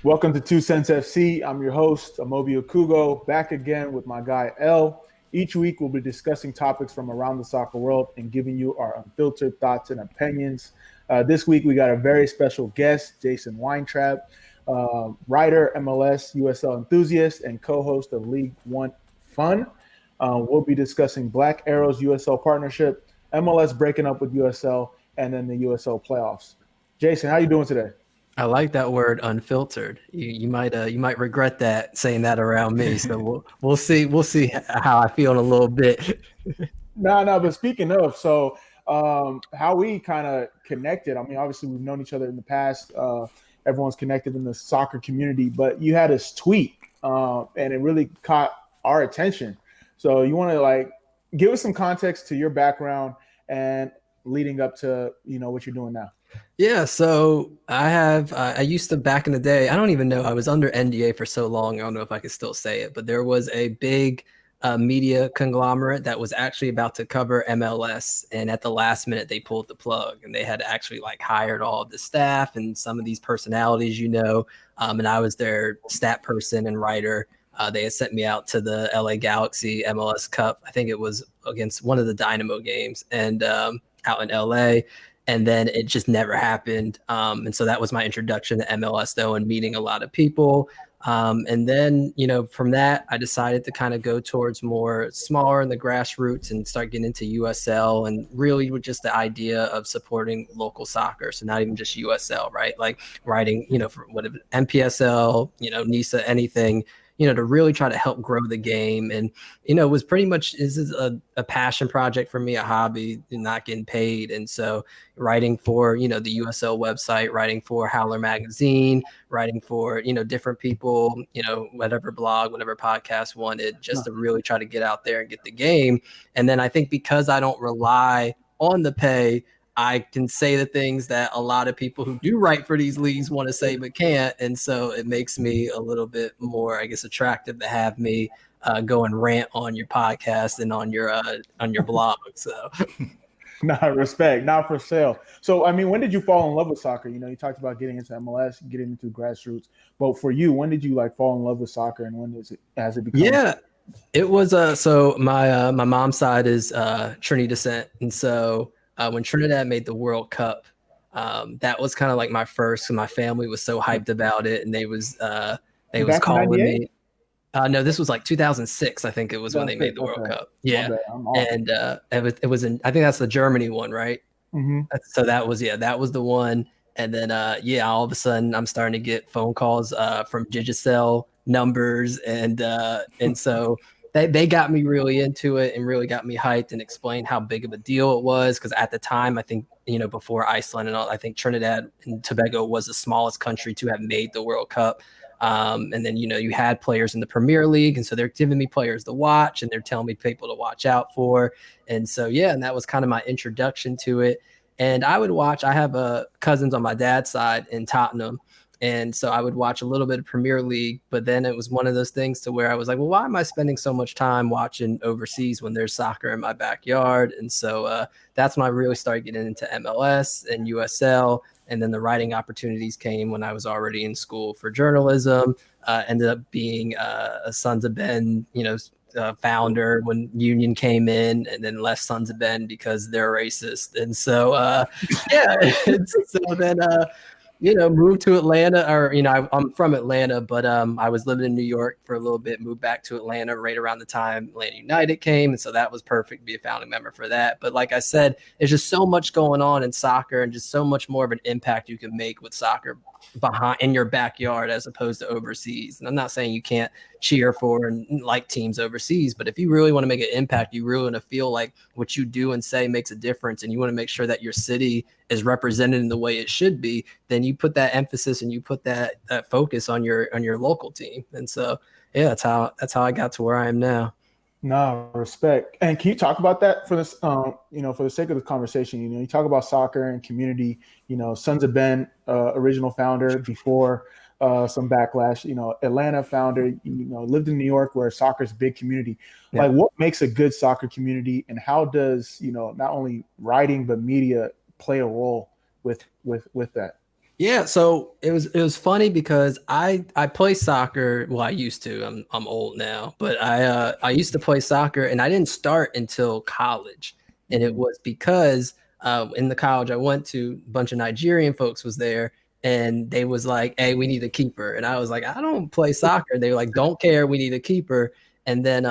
Welcome to 2Cents FC. I'm your host, Amobi Okugo, back again with my guy, L. Each week, we'll be discussing topics from around the soccer world and giving you our unfiltered thoughts and opinions. This week, we got a very special guest, Jason Weintraub, writer, MLS, USL enthusiast, and co-host of League One Fun. We'll be discussing Black Arrow's USL partnership, MLS breaking up with USL, and then the USL playoffs. Jason, how you doing today? I like that word, unfiltered. You might regret that, saying that around me. So we'll see how I feel in a little bit. No. But speaking of, so how we kind of connected. I mean, obviously we've known each other in the past. Everyone's connected in the soccer community, but you had this tweet, and it really caught our attention. So you want to give us some context to your background and leading up to what you're doing now. Yeah, so I used to, back in the day, I don't even know, I was under NDA for so long, I don't know if I could still say it, but there was a big media conglomerate that was actually about to cover MLS, and at the last minute they pulled the plug, and they had actually hired all of the staff and some of these personalities, and I was their stat person and writer. They had sent me out to the LA Galaxy MLS Cup. I think it was against one of the Dynamo games, and out in LA. And then it just never happened. And so that was my introduction to MLS, though, and meeting a lot of people. And then, from that, I decided to kind of go towards more smaller in the grassroots and start getting into USL, and really with just the idea of supporting local soccer. So not even just USL, right? Like writing, for whatever, MPSL, NISA, anything, to really try to help grow the game. And, it was pretty much, this is a passion project for me, a hobby, not getting paid. And so writing for, the USL website, writing for Howler Magazine, writing for, different people, whatever blog, whatever podcast wanted, just to really try to get out there and get the game. And then I think because I don't rely on the pay, I can say the things that a lot of people who do write for these leagues want to say but can't. And so it makes me a little bit more, I guess, attractive to have me go and rant on your podcast and on your blog. So respect, not for sale. So, I mean, when did you fall in love with soccer? You talked about getting into MLS, getting into grassroots. But for you, when did you fall in love with soccer, and when has it become? Yeah, it was so my mom's side is Trinidad descent. And so when Trinidad made the World Cup, that was kind of my first. My family was so hyped about it, and they was calling me. No, this was 2006. I think it was when they made the World Cup. Yeah, and it was in. I think that's the Germany one, right? Mm-hmm. So that was the one. And then all of a sudden I'm starting to get phone calls from Digicel numbers, and so. They got me really into it and really got me hyped and explained how big of a deal it was. Because at the time, I think, before Iceland and all, I think Trinidad and Tobago was the smallest country to have made the World Cup. And then, you had players in the Premier League. And so they're giving me players to watch, and they're telling me people to watch out for. And so, and that was kind of my introduction to it. And I would watch, I have cousins on my dad's side in Tottenham. And so I would watch a little bit of Premier League, but then it was one of those things to where I was like, well, why am I spending so much time watching overseas when there's soccer in my backyard? And so that's when I really started getting into MLS and USL. And then the writing opportunities came when I was already in school for journalism, ended up being a Sons of Ben, founder when Union came in, and then left Sons of Ben because they're racist. And so, so then, moved to Atlanta, or, I'm from Atlanta, but I was living in New York for a little bit, moved back to Atlanta right around the time Atlanta United came. And so that was perfect to be a founding member for that. But like I said, there's just so much going on in soccer, and just so much more of an impact you can make with soccer in your backyard as opposed to overseas. And I'm not saying you can't cheer for and like teams overseas, but if you really want to make an impact, you really want to feel like what you do and say makes a difference, and you want to make sure that your city is represented in the way it should be, then you put that emphasis and you put that focus on your local team. And so, that's how I got to where I am now. No, respect. And can you talk about that for this, for the sake of the conversation? You talk about soccer and community, Sons of Ben, original founder before some backlash. Atlanta founder, lived in New York where soccer's a big community. Yeah. Like, what makes a good soccer community, and how does, not only writing but media play a role with that? Yeah, so it was funny because I play soccer. Well, I used to. I'm old now, but I used to play soccer, and I didn't start until college, and it was because in the college I went to, a bunch of Nigerian folks was there, and they was like, "Hey, we need a keeper," and I was like, "I don't play soccer." They were like, "Don't care, we need a keeper," and then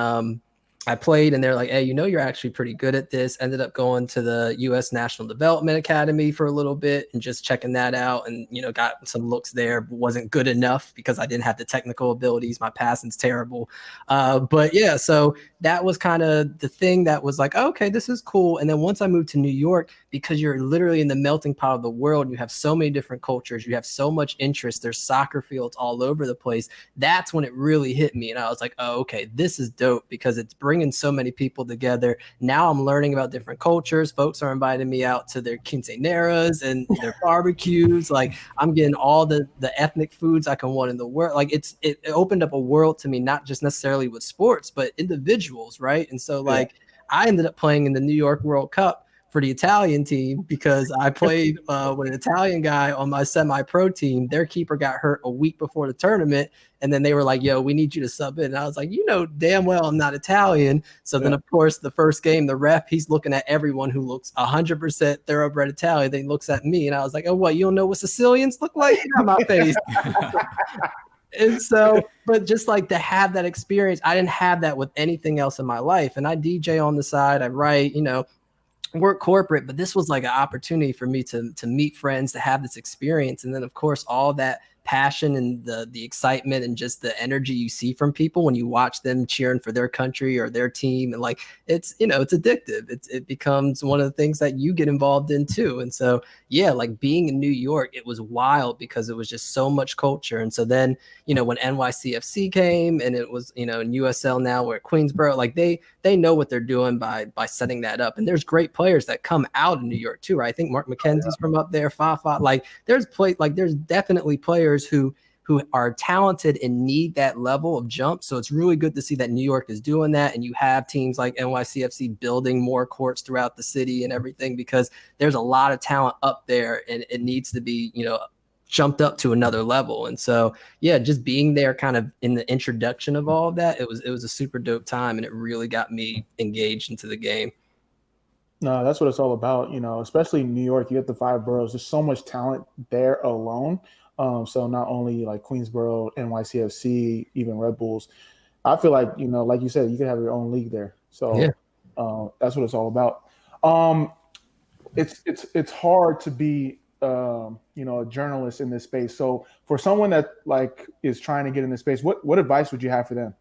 I played, and they're like, "Hey, you're actually pretty good at this." Ended up going to the U.S. National Development Academy for a little bit and just checking that out, and got some looks there. But wasn't good enough because I didn't have the technical abilities. My passing's terrible. But yeah, so that was kind of the thing that was like, okay, this is cool. And then once I moved to New York, because you're literally in the melting pot of the world, you have so many different cultures, you have so much interest. There's soccer fields all over the place. That's when it really hit me, and I was like, oh, okay, this is dope because it's bringing so many people together. Now I'm learning about different cultures. Folks are inviting me out to their quinceañeras and their barbecues. Like, I'm getting all the ethnic foods I can want in the world. Like, it opened up a world to me, not just necessarily with sports, but individuals, right? And so like I ended up playing in the New York World Cup for the Italian team because I played with an Italian guy on my semi-pro team. Their keeper got hurt a week before the tournament, and then they were like, yo, we need you to sub in. And I was like, damn well I'm not Italian. So then, of course, the first game, the ref, he's looking at everyone who looks 100% thoroughbred Italian. Then he looks at me, and I was like, oh, what, you don't know what Sicilians look like? Get out my face. And so, but just like to have that experience, I didn't have that with anything else in my life. And I DJ on the side, I write, work corporate, but this was like an opportunity for me to meet friends, to have this experience. And then of course, all that passion and the excitement and just the energy you see from people when you watch them cheering for their country or their team. And like, it's addictive. It becomes one of the things that you get involved in too. And so, yeah, like being in New York, it was wild because it was just so much culture. And so then, when NYCFC came and it was, in USL now we're at Queensboro, like they know what they're doing by setting that up. And there's great players that come out of New York too, right? I think Mark McKenzie's from up there, Fafa. Like there's definitely players who are talented and need that level of jump. So it's really good to see that New York is doing that. And you have teams like NYCFC building more courts throughout the city and everything, because there's a lot of talent up there and it needs to be, jumped up to another level. And so, yeah, just being there kind of in the introduction of all of that, it was a super dope time, and it really got me engaged into the game. No, that's what it's all about, especially in New York. You get the five boroughs. There's so much talent there alone. So not only like Queensboro, NYCFC, even Red Bulls. I feel like, like you said, you can have your own league there. So yeah. That's what it's all about. It's hard to be a journalist in this space. So for someone that like is trying to get in this space, what advice would you have for them?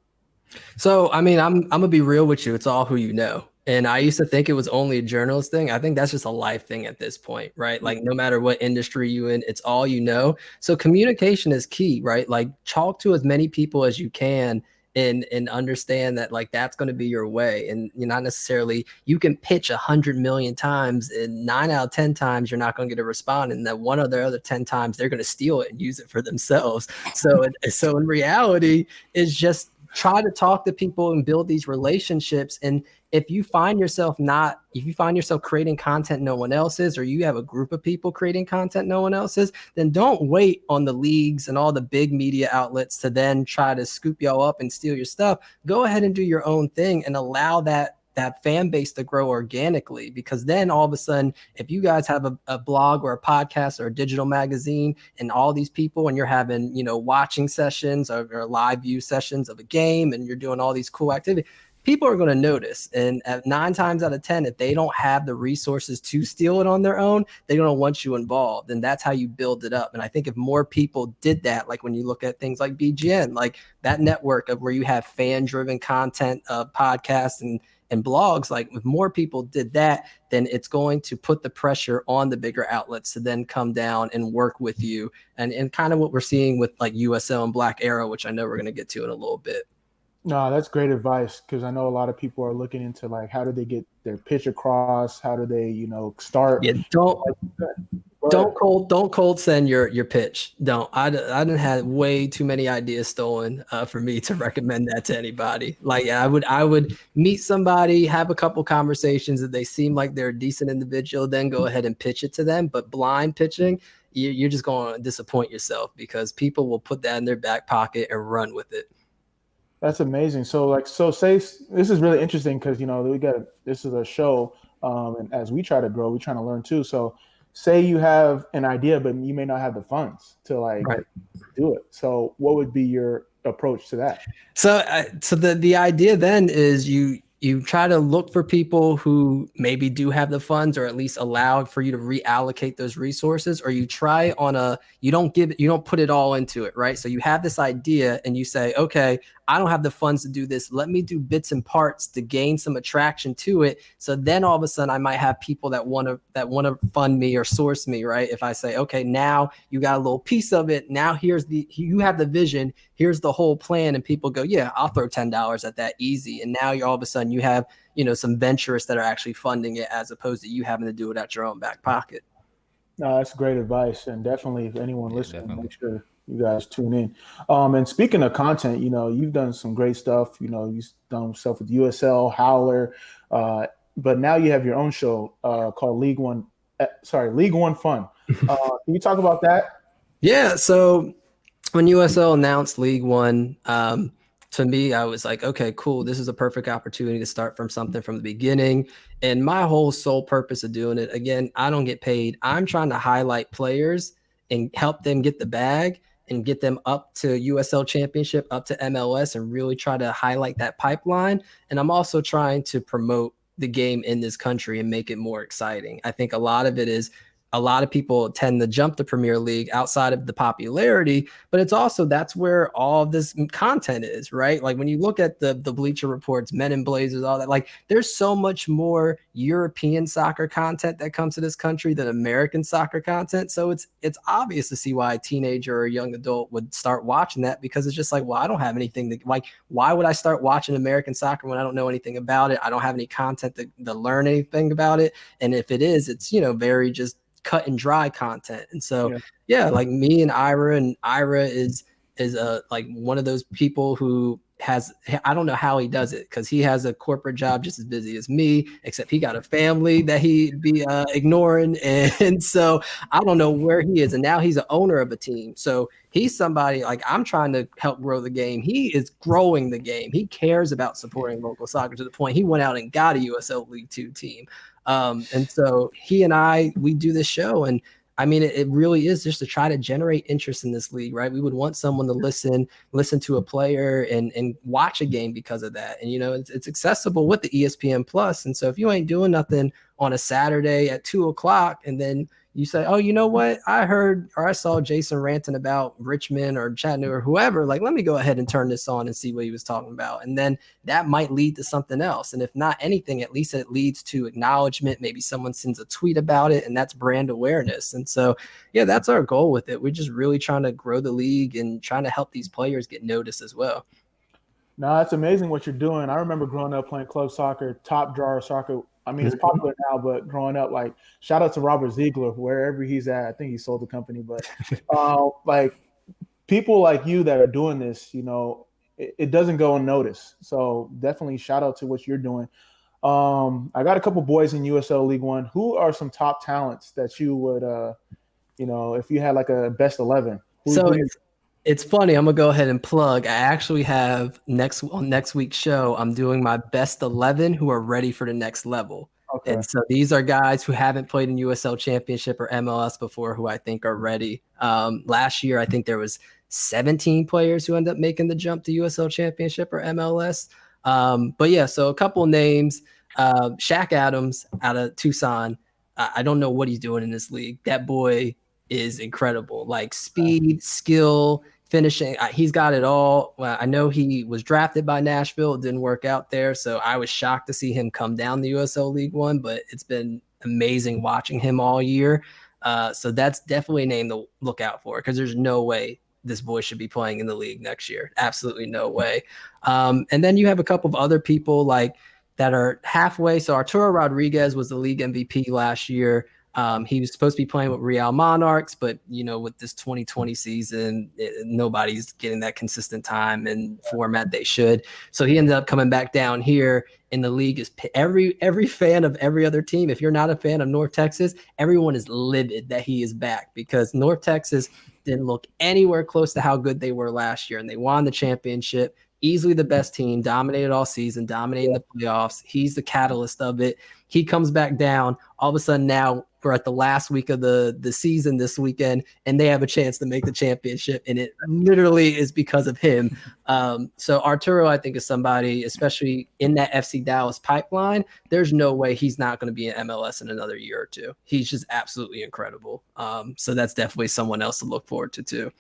So, I mean, I'm gonna be real with you. It's all who you know. And I used to think it was only a journalist thing. I think that's just a life thing at this point, right? Like no matter what industry you in, it's all you know. So communication is key, right? Like talk to as many people as you can and understand that like that's going to be your way. And you're not necessarily, you can pitch 100 million times and 9 out of 10 times you're not going to get a response, and that one of the other 10 times they're going to steal it and use it for themselves. So in reality, it's just try to talk to people and build these relationships. And if you find yourself creating content no one else is, or you have a group of people creating content no one else is, then don't wait on the leagues and all the big media outlets to then try to scoop y'all up and steal your stuff. Go ahead and do your own thing and allow that fan base to grow organically, because then all of a sudden, if you guys have a blog or a podcast or a digital magazine and all these people, and you're having, watching sessions or live view sessions of a game, and you're doing all these cool activities, people are going to notice. And at 9 times out of 10, if they don't have the resources to steal it on their own, they're going to want you involved. And that's how you build it up. And I think if more people did that, like when you look at things like BGN, like that network of where you have fan driven content, podcasts and blogs, like if more people did that, then it's going to put the pressure on the bigger outlets to then come down and work with you. And kind of what we're seeing with like USL and Black Arrow, which I know we're going to get to in a little bit. No, that's great advice, because I know a lot of people are looking into like how do they get their pitch across, how do they, start. Yeah, don't. Go Don't cold send your pitch. Don't. I didn't have way too many ideas stolen for me to recommend that to anybody. Like I would meet somebody, have a couple conversations. If they seem like they're a decent individual, then go ahead and pitch it to them. But blind pitching, you're just going to disappoint yourself because people will put that in their back pocket and run with it. That's amazing. So say this is really interesting because this is a show, and as we try to grow, we're trying to learn too. So say you have an idea, but you may not have the funds to do it. So what would be your approach to that? So the idea then is you try to look for people who maybe do have the funds or at least allow for you to reallocate those resources, or you try on you don't put it all into it, right? So you have this idea and you say, okay, I don't have the funds to do this. Let me do bits and parts to gain some attraction to it. So then all of a sudden I might have people that want to fund me or source me, right? If I say, okay, now you got a little piece of it. Now you have the vision. Here's the whole plan. And people go, yeah, I'll throw $10 at that easy. And now you're all of a sudden you have, some venturists that are actually funding it as opposed to you having to do it at your own back pocket. No, that's great advice. And definitely if anyone listening, make sure you guys tune in. And speaking of content, you've done some great stuff. You've done stuff with USL, Howler, but now you have your own show called League One Fun. Can you talk about that? Yeah. So when USL announced League One, to me, I was like, okay, cool. This is a perfect opportunity to start from something from the beginning. And my whole sole purpose of doing it, again, I don't get paid. I'm trying to highlight players and help them get the bag and get them up to USL Championship, up to MLS, and really try to highlight that pipeline. And I'm also trying to promote the game in this country and make it more exciting. I think a lot of it is a lot of people tend to jump the Premier League outside of the popularity, but it's also that's where all of this content is, right? Like when you look at the Bleacher Reports, Men in Blazers, all that, like there's so much more European soccer content that comes to this country than American soccer content. So it's obvious to see why a teenager or a young adult would start watching that, because it's just like, well, I don't have anything to like, why would I start watching American soccer when I don't know anything about it? I don't have any content to learn anything about it. And if it is, it's, very just cut and dry content. And so like me and Ira is like one of those people who has, I don't know how he does it, because he has a corporate job just as busy as me, except he got a family that he'd be ignoring. And so I don't know where he is. And now he's an owner of a team. So he's somebody like I'm trying to help grow the game. He is growing the game. He cares about supporting local soccer to the point he went out and got a USL League Two team. And so he and we do this show, and I mean, it really is just to try to generate interest in this league, right? We would want someone to listen to a player and watch a game because of that. And, it's accessible with the ESPN Plus. And so if you ain't doing nothing on a Saturday at 2:00 and then you say, oh, you know what? I heard or I saw Jason ranting about Richmond or Chattanooga or whoever, like, let me go ahead and turn this on and see what he was talking about. And then that might lead to something else. And if not anything, at least it leads to acknowledgement. Maybe someone sends a tweet about it, and that's brand awareness. And so, yeah, that's our goal with it. We're just really trying to grow the league and trying to help these players get noticed as well. No, it's amazing what you're doing. I remember growing up playing club soccer, top drawer soccer. I mean, it's popular now, but growing up, like, shout out to Robert Ziegler, wherever he's at. I think he sold the company, but like people like you that are doing this, it doesn't go unnoticed. So definitely shout out to what you're doing. I got a couple boys in USL League One. Who are some top talents that you would, if you had like a best 11? It's funny. I'm gonna go ahead and plug. I actually have next week's show, I'm doing my best 11 who are ready for the next level. Okay. And so these are guys who haven't played in USL Championship or MLS before, who I think are ready. Last year, I think there was 17 players who ended up making the jump to USL Championship or MLS. But yeah, so a couple names. Shaq Adams out of Tucson. I don't know what he's doing in this league. That boy is incredible. Like speed, skill, finishing. He's got it all. Well, I know he was drafted by Nashville. It didn't work out there. So I was shocked to see him come down the USL League One, but it's been amazing watching him all year. So that's definitely a name to look out for, because there's no way this boy should be playing in the league next year. Absolutely no way. And then you have a couple of other people like that are halfway. So Arturo Rodriguez was the league MVP last year. He was supposed to be playing with Real Monarchs, but with this 2020 season, nobody's getting that consistent time and format they should. So he ended up coming back down here. And the league is every fan of every other team. If you're not a fan of North Texas, everyone is livid that he is back, because North Texas didn't look anywhere close to how good they were last year, and they won the championship. Easily the best team, dominated all season, dominating the playoffs. He's the catalyst of it. He comes back down. All of a sudden now we're at the last week of the season this weekend, and they have a chance to make the championship, and it literally is because of him. So Arturo, I think, is somebody, especially in that FC Dallas pipeline, there's no way he's not going to be in MLS in another year or two. He's just absolutely incredible. So that's definitely someone else to look forward to too.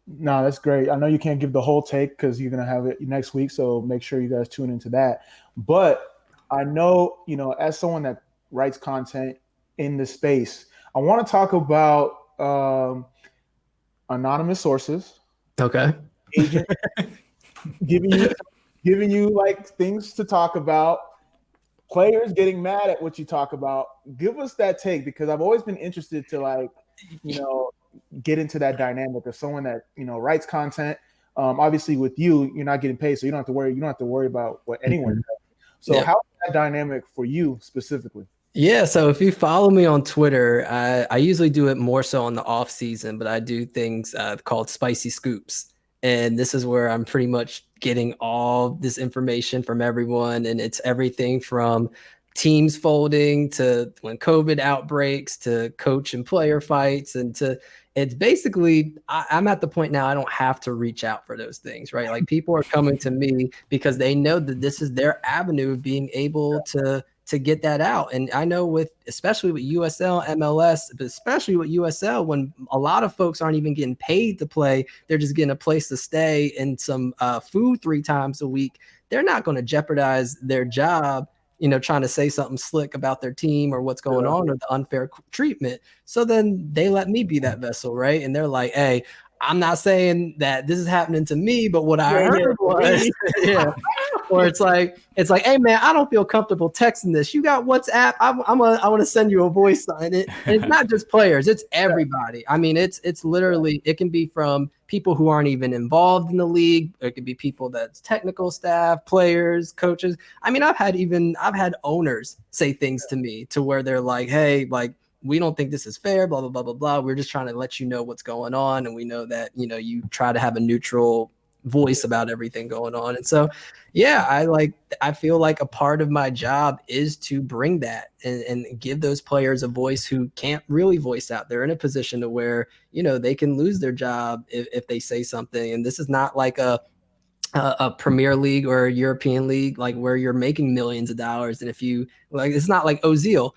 No, that's great. I know you can't give the whole take because you're going to have it next week, so make sure you guys tune into that. But I know, as someone that writes content in this space, I want to talk about anonymous sources. Okay. Agent giving you like things to talk about, players getting mad at what you talk about. Give us that take, because I've always been interested to get into that dynamic of someone that writes content. Obviously with you're not getting paid, so you don't have to worry about what anyone does. So how is that dynamic for you specifically? Yeah, so if you follow me on Twitter, I usually do it more so on the off season, but I do things called spicy scoops. And this is where I'm pretty much getting all this information from everyone, and it's everything from teams folding to when COVID outbreaks to coach and player fights, and it's basically, I'm at the point now I don't have to reach out for those things, right? Like, people are coming to me because they know that this is their avenue of being able to get that out. And I know especially with USL, MLS, but especially with USL, when a lot of folks aren't even getting paid to play, they're just getting a place to stay and some food 3 times a week. They're not going to jeopardize their job, trying to say something slick about their team or what's going on, or the unfair treatment. So then they let me be that vessel, right? And they're like, hey, I'm not saying that this is happening to me, but what I heard was, or it's like, hey man, I don't feel comfortable texting this. You got WhatsApp? I want to send you a voice sign. And it's not just players; it's everybody. I mean, it's literally, it can be from people who aren't even involved in the league. It could be people that's technical staff, players, coaches. I mean, I've had owners say things to me to where they're like, hey, like, we don't think this is fair, blah, blah, blah, blah, blah. We're just trying to let you know what's going on. And we know that, you try to have a neutral voice about everything going on. And so, yeah, I feel like a part of my job is to bring that and give those players a voice who can't really voice out. They're in a position to where, they can lose their job if they say something. And this is not like a Premier League or a European League, like where you're making millions of dollars. And if you it's not like Ozil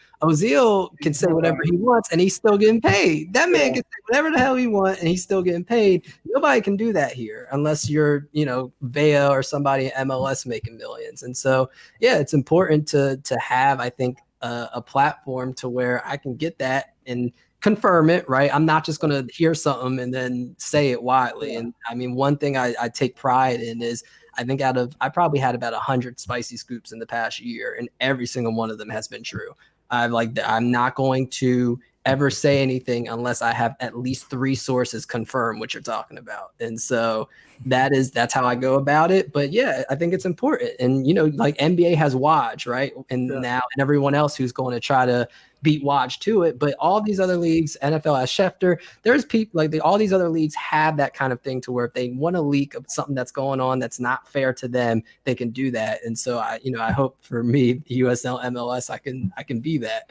can say whatever he wants and he's still getting paid. That man can say whatever the hell he wants and he's still getting paid. Nobody can do that here unless you're, Vea or somebody at MLS making millions. And so, yeah, it's important to have, I think, a platform to where I can get that and confirm it, right? I'm not just going to hear something and then say it widely. And I mean, one thing I take pride in is I think I probably had about 100 spicy scoops in the past year, and every single one of them has been true. I'm not going to ever say anything unless I have at least 3 sources confirm what you're talking about. And so that's how I go about it. But yeah, I think it's important. And, like NBA has Woj, right? And now, and everyone else who's going to try to beat Woj to it. But all these other leagues, NFL has Schefter, there's people like all these other leagues have that kind of thing to where if they want to leak of something that's going on that's not fair to them, they can do that. And so I hope for me, USL, MLS, I can be that.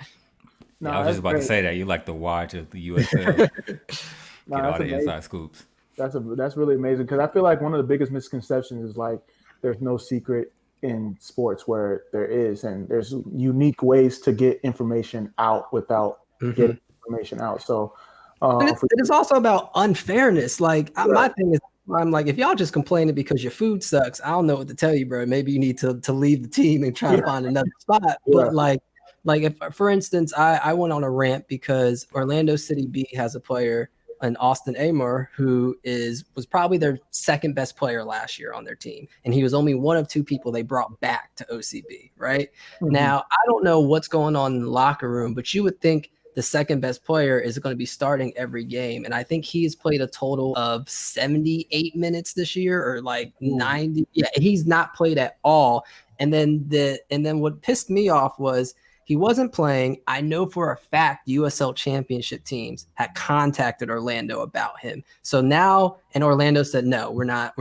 No, I was just about to say that you like the Woj of the USL. Get all the inside scoops. That's really amazing, because I feel like one of the biggest misconceptions is like there's no secret in sports, where there is, and there's unique ways to get information out without getting information out. So it's also about unfairness. Like my thing is, I'm like, if y'all just complaining because your food sucks, I don't know what to tell you, bro. Maybe you need to leave the team and try to find another spot. But like if, for instance, I went on a rant because Orlando City B has a player, an Austin Amor, who was probably their second best player last year on their team. And he was only one of 2 people they brought back to OCB, right? Now, I don't know what's going on in the locker room, but you would think the second best player is going to be starting every game. And I think he's played a total of 78 minutes this year, or like 90. Yeah, he's not played at all. And then what pissed me off was he wasn't playing. I know for a fact USL championship teams had contacted Orlando about him. So now, and Orlando said, no, we're not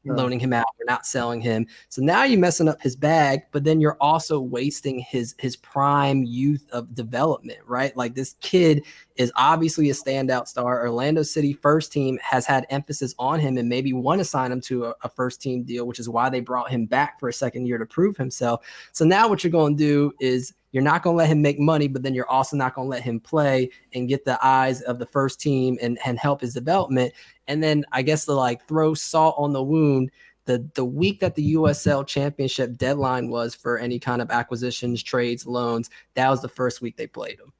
loaning him out. We're not selling him. So now you're messing up his bag, but then you're also wasting his prime youth of development, right? Like, this kid is obviously a standout star. Orlando City first team has had emphasis on him and maybe want to sign him to a first team deal, which is why they brought him back for a second year to prove himself. So now what you're going to do is you're not going to let him make money, but then you're also not going to let him play and get the eyes of the first team and help his development. And then I guess to like throw salt on the wound, the week that the USL championship deadline was for any kind of acquisitions, trades, loans, that was the first week they played him.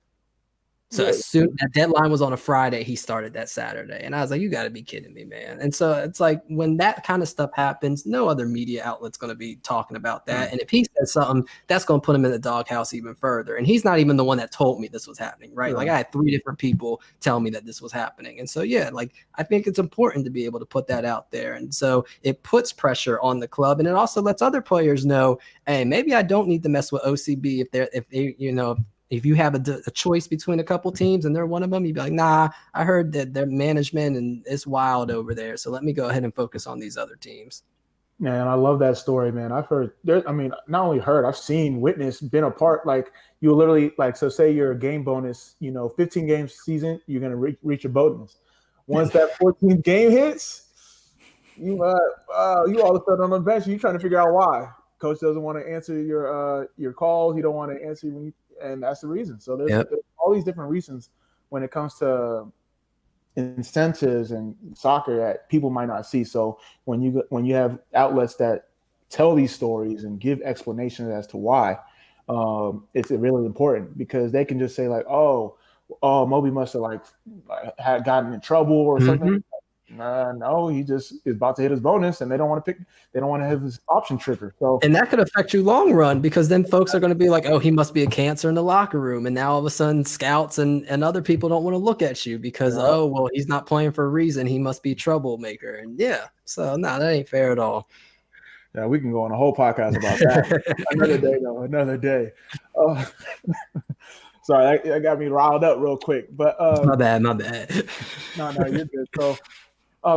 So as soon that deadline was on a Friday, he started that Saturday. And I was like, you got to be kidding me, man. And so it's like, when that kind of stuff happens, no other media outlet's going to be talking about that. And if he says something, that's going to put him in the doghouse even further. And he's not even the one that told me this was happening, right? Like, I had 3 different people tell me that this was happening. And so, yeah, like, I think it's important to be able to put that out there. And so it puts pressure on the club. And it also lets other players know, hey, maybe I don't need to mess with OCB if they, you know, if you have a choice between a couple teams and they're one of them, you'd be like, nah, I heard that their management and it's wild over there. So let me go ahead and focus on these other teams. Man, I love that story, man. I've heard there. I mean, not only heard, I've seen, witnessed, been a part. Like, you literally, like, so say you're a game bonus, 15 games season, you're going to reach a bonus. Once that 14th game hits, you all of a sudden on the bench, you're trying to figure out why. Coach doesn't want to answer your calls. He don't want to answer when and that's the reason. So there's all these different reasons when it comes to incentives and soccer that people might not see. So when you have outlets that tell these stories and give explanations as to why, it's really important, because they can just say like, oh, Moby must have had gotten in trouble or something. No, he just is about to hit his bonus, and they don't want to have his option trigger. So, and that could affect you long run, because then folks are going to be like, oh, he must be a cancer in the locker room, and now all of a sudden scouts and other people don't want to look at you because oh, well, he's not playing for a reason, he must be a troublemaker. And so no, that ain't fair at all. Yeah, we can go on a whole podcast about that. Another day. Sorry, that got me riled up real quick. But my bad. No, you're good. So,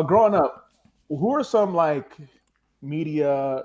growing up, who are some media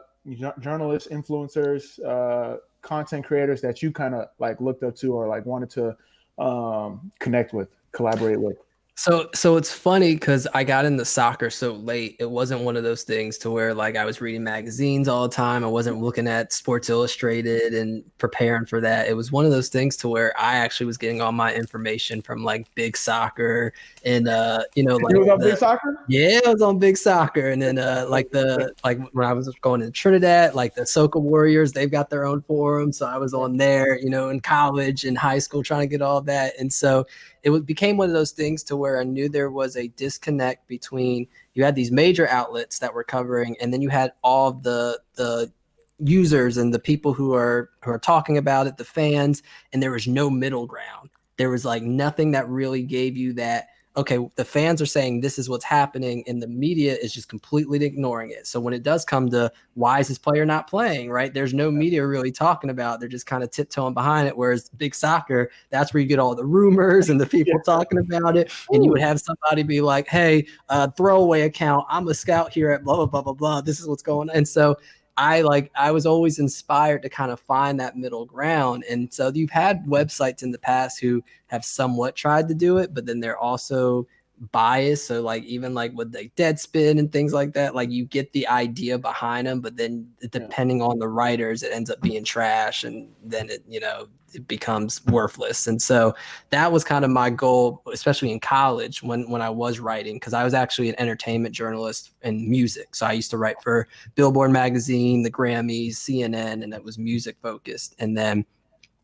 journalists, influencers, content creators that you kind of looked up to or wanted to connect with, collaborate with? So it's funny because I got into soccer so late. It wasn't one of those things to where I was reading magazines all the time. I wasn't looking at Sports Illustrated and preparing for that. It was one of those things to where I actually was getting all my information from Big Soccer and you was on Big Soccer? Yeah, I was on Big Soccer. And then when I was going to Trinidad, the Soca Warriors, they've got their own forum. So I was on there, in college and high school trying to get all that. And so it became one of those things to where I knew there was a disconnect between you had these major outlets that were covering, and then you had all of the users and the people who are talking about it, the fans, and there was no middle ground. There was nothing that really gave you that, okay, the fans are saying this is what's happening, and the media is just completely ignoring it. So when it does come to why is this player not playing, right? There's no media really talking about it. They're just kind of tiptoeing behind it. Whereas Big Soccer, that's where you get all the rumors and the people talking about it. And you would have somebody be like, hey, throwaway account, I'm a scout here at blah, blah, blah, blah, blah. This is what's going on. And so I was always inspired to kind of find that middle ground. And so you've had websites in the past who have somewhat tried to do it, but then they're also biased. So even with Deadspin and things like that, you get the idea behind them, but then depending on the writers, it ends up being trash, and then it becomes worthless. And so that was kind of my goal, especially in college when I was writing, because I was actually an entertainment journalist in music. So I used to write for Billboard magazine, the Grammys, CNN, and it was music focused. And then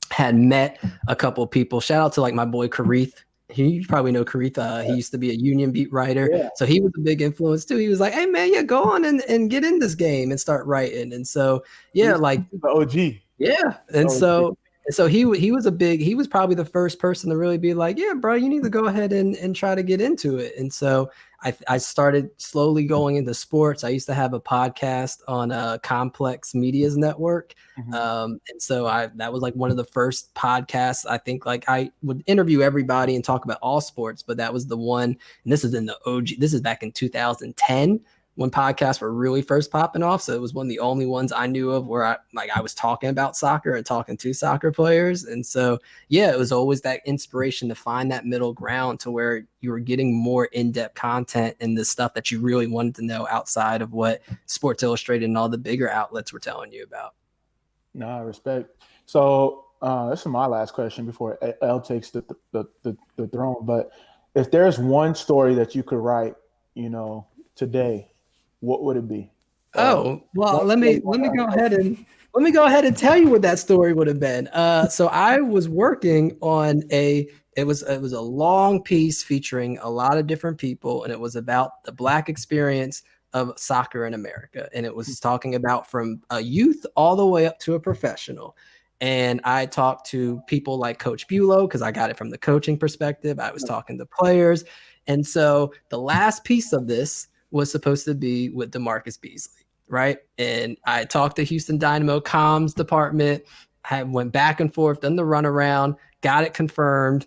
had met a couple of people. Shout out to my boy Karith. You probably know Karith. He used to be a Union beat writer. Yeah. So he was a big influence too. He was like, hey man, go on and get in this game and start writing. And so, the OG. Yeah. And so And so he was probably the first person to really be like, yeah, bro, you need to go ahead and try to get into it. And so I started slowly going into sports. I used to have a podcast on Complex Media's network. And so that was like one of the first podcasts. I think like I would interview everybody and talk about all sports, but that was the one. And this is in the OG. This is back in 2010 when podcasts were really first popping off. So it was one of the only ones I knew of where I was talking about soccer and talking to soccer players. And so, yeah, it was always that inspiration to find that middle ground to where you were getting more in-depth content and the stuff that you really wanted to know outside of what Sports Illustrated and all the bigger outlets were telling you about. No, I respect. So this is my last question before L takes the throne. But if there's one story that you could write, today, what would it be? Oh, well, let me go ahead and tell you what that story would have been. So I was working on it was a long piece featuring a lot of different people, and it was about the Black experience of soccer in America. And it was talking about from a youth all the way up to a professional. And I talked to people like Coach Bulow because I got it from the coaching perspective. I was talking to players. And so the last piece of this was supposed to be with DeMarcus Beasley, right? And I talked to Houston Dynamo comms department, went back and forth, done the runaround, got it confirmed.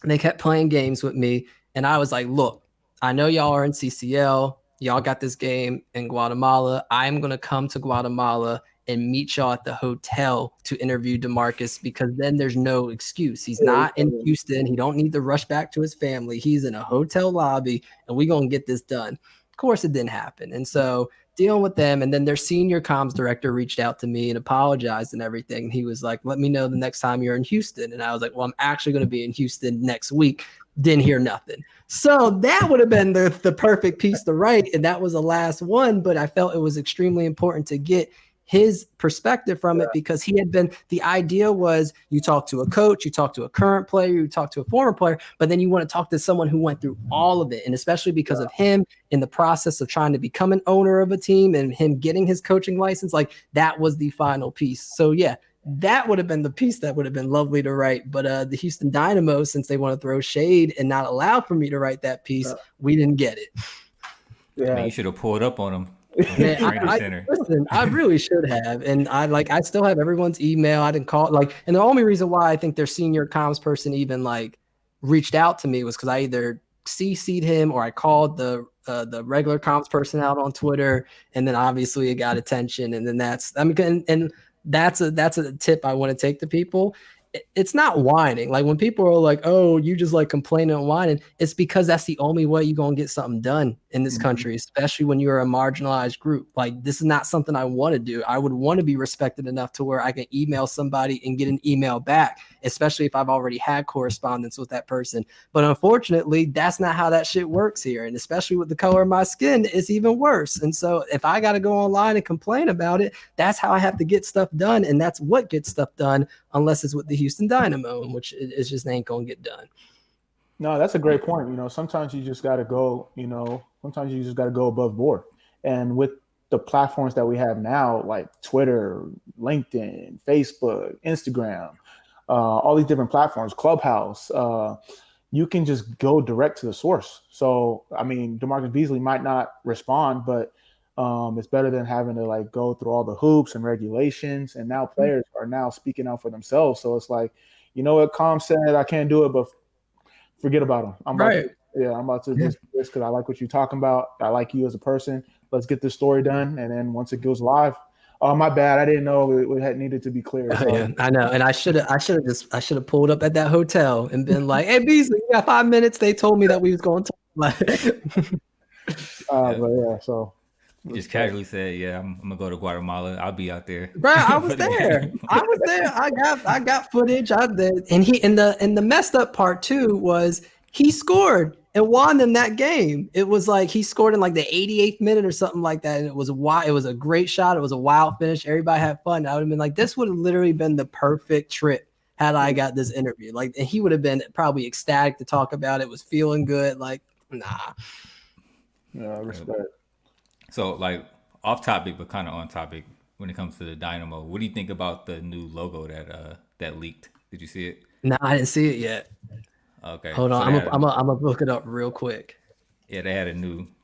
And they kept playing games with me. And I was like, look, I know y'all are in CCL. Y'all got this game in Guatemala. I'm going to come to Guatemala and meet y'all at the hotel to interview DeMarcus because then there's no excuse. He's not in Houston. He don't need to rush back to his family. He's in a hotel lobby, and we're going to get this done. Of course, it didn't happen. And so dealing with them, and then their senior comms director reached out to me and apologized and everything. And he was like, let me know the next time you're in Houston. And I was like, well, I'm actually going to be in Houston next week. Didn't hear nothing. So that would have been the perfect piece to write. And that was the last one. But I felt it was extremely important to get his perspective from it because the idea was you talk to a coach, you talk to a current player, you talk to a former player, but then you want to talk to someone who went through all of it. And especially because of him in the process of trying to become an owner of a team and him getting his coaching license, like that was the final piece. So yeah, that would have been the piece that would have been lovely to write. But the Houston Dynamo, since they want to throw shade and not allow for me to write that piece, we didn't get it. Yeah, man, you should have pulled up on them. Man, I really should have. And I still have everyone's email. I didn't call and the only reason why I think their senior comms person even reached out to me was because I either CC'd him or I called the regular comms person out on Twitter, and then obviously it got attention. And then that's a tip I want to take to people. It's not whining. Like when people are like, oh, you just complaining and whining, it's because that's the only way you're going to get something done in this country, especially when you're a marginalized group. Like this is not something I want to do. I would want to be respected enough to where I can email somebody and get an email back, especially if I've already had correspondence with that person. But unfortunately, that's not how that shit works here. And especially with the color of my skin, it's even worse. And so if I got to go online and complain about it, that's how I have to get stuff done. And that's what gets stuff done, unless it's with the Houston Dynamo, which is just ain't gonna get done. No, that's a great point. Sometimes you just got to go. Sometimes you just got to go above board. And with the platforms that we have now, like Twitter, LinkedIn, Facebook, Instagram, all these different platforms, Clubhouse, you can just go direct to the source. So, I mean, DeMarcus Beasley might not respond, but it's better than having to go through all the hoops and regulations. And now players are now speaking out for themselves. So it's like, you know what, Com said, I can't do it, but forget about him. I'm about to just do this because I like what you're talking about. I like you as a person. Let's get this story done. And then once it goes live, oh, my bad. I didn't know it had needed to be clear. So. Yeah, I know. And I should have pulled up at that hotel and been like, hey, Beasley, you got 5 minutes. They told me that we was going to talk. But yeah, so. You just casually said, "Yeah, I'm gonna go to Guatemala. I'll be out there." Bro, I was there. I got footage. And the messed up part too was he scored and won them that game. It was like he scored in the 88th minute or something like that, and it was a great shot. It was a wild finish. Everybody had fun. I would have been like, this would have literally been the perfect trip had I got this interview. And he would have been probably ecstatic to talk about it. Was feeling good. Nah. Yeah, respect. So, off topic, but kind of on topic when it comes to the Dynamo, what do you think about the new logo that that leaked. Did you see it? No, I didn't see it yet. Okay. Hold on, So I'm gonna look it up real quick. Yeah, they had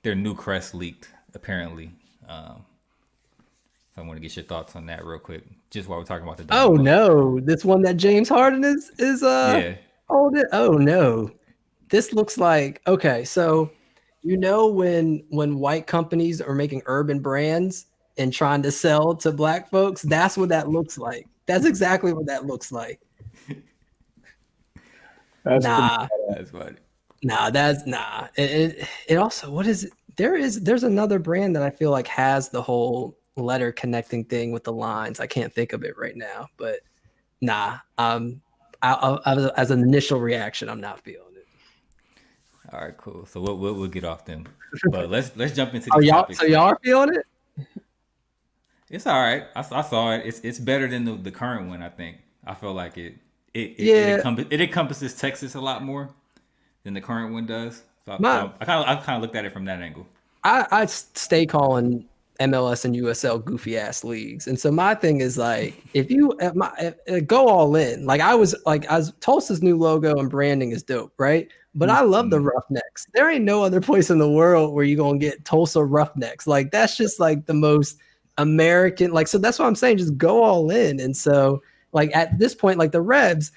their new crest leaked apparently. I want to get your thoughts on that real quick, just while we're talking about the Oh Dynamo. no, this one that James Harden is Yeah. holding. Oh no, this looks like, okay. So when white companies are making urban brands and trying to sell to black folks, that's what that looks like. That's exactly what that looks like. That's funny. Nah. It also, what is it? There's another brand that I feel like has the whole letter connecting thing with the lines. I can't think of it right now, but nah. As an initial reaction, I'm not feeling it. All right, cool. So we'll get off them, but let's jump into these topics. So y'all are feeling it? It's all right. I saw it. It's better than the current one. I think. I feel like it encompasses Texas a lot more than the current one does. So I kind of looked at it from that angle. I stay calling MLS and USL goofy ass leagues, and so my thing is like, if you go all in, like as Tulsa's new logo and branding is dope, right? But I love the Roughnecks. There ain't no other place in the world where you're gonna get Tulsa Roughnecks. Like that's just like the most American. Like, so that's what I'm saying. Just go all in. And so like at this point, like the Revs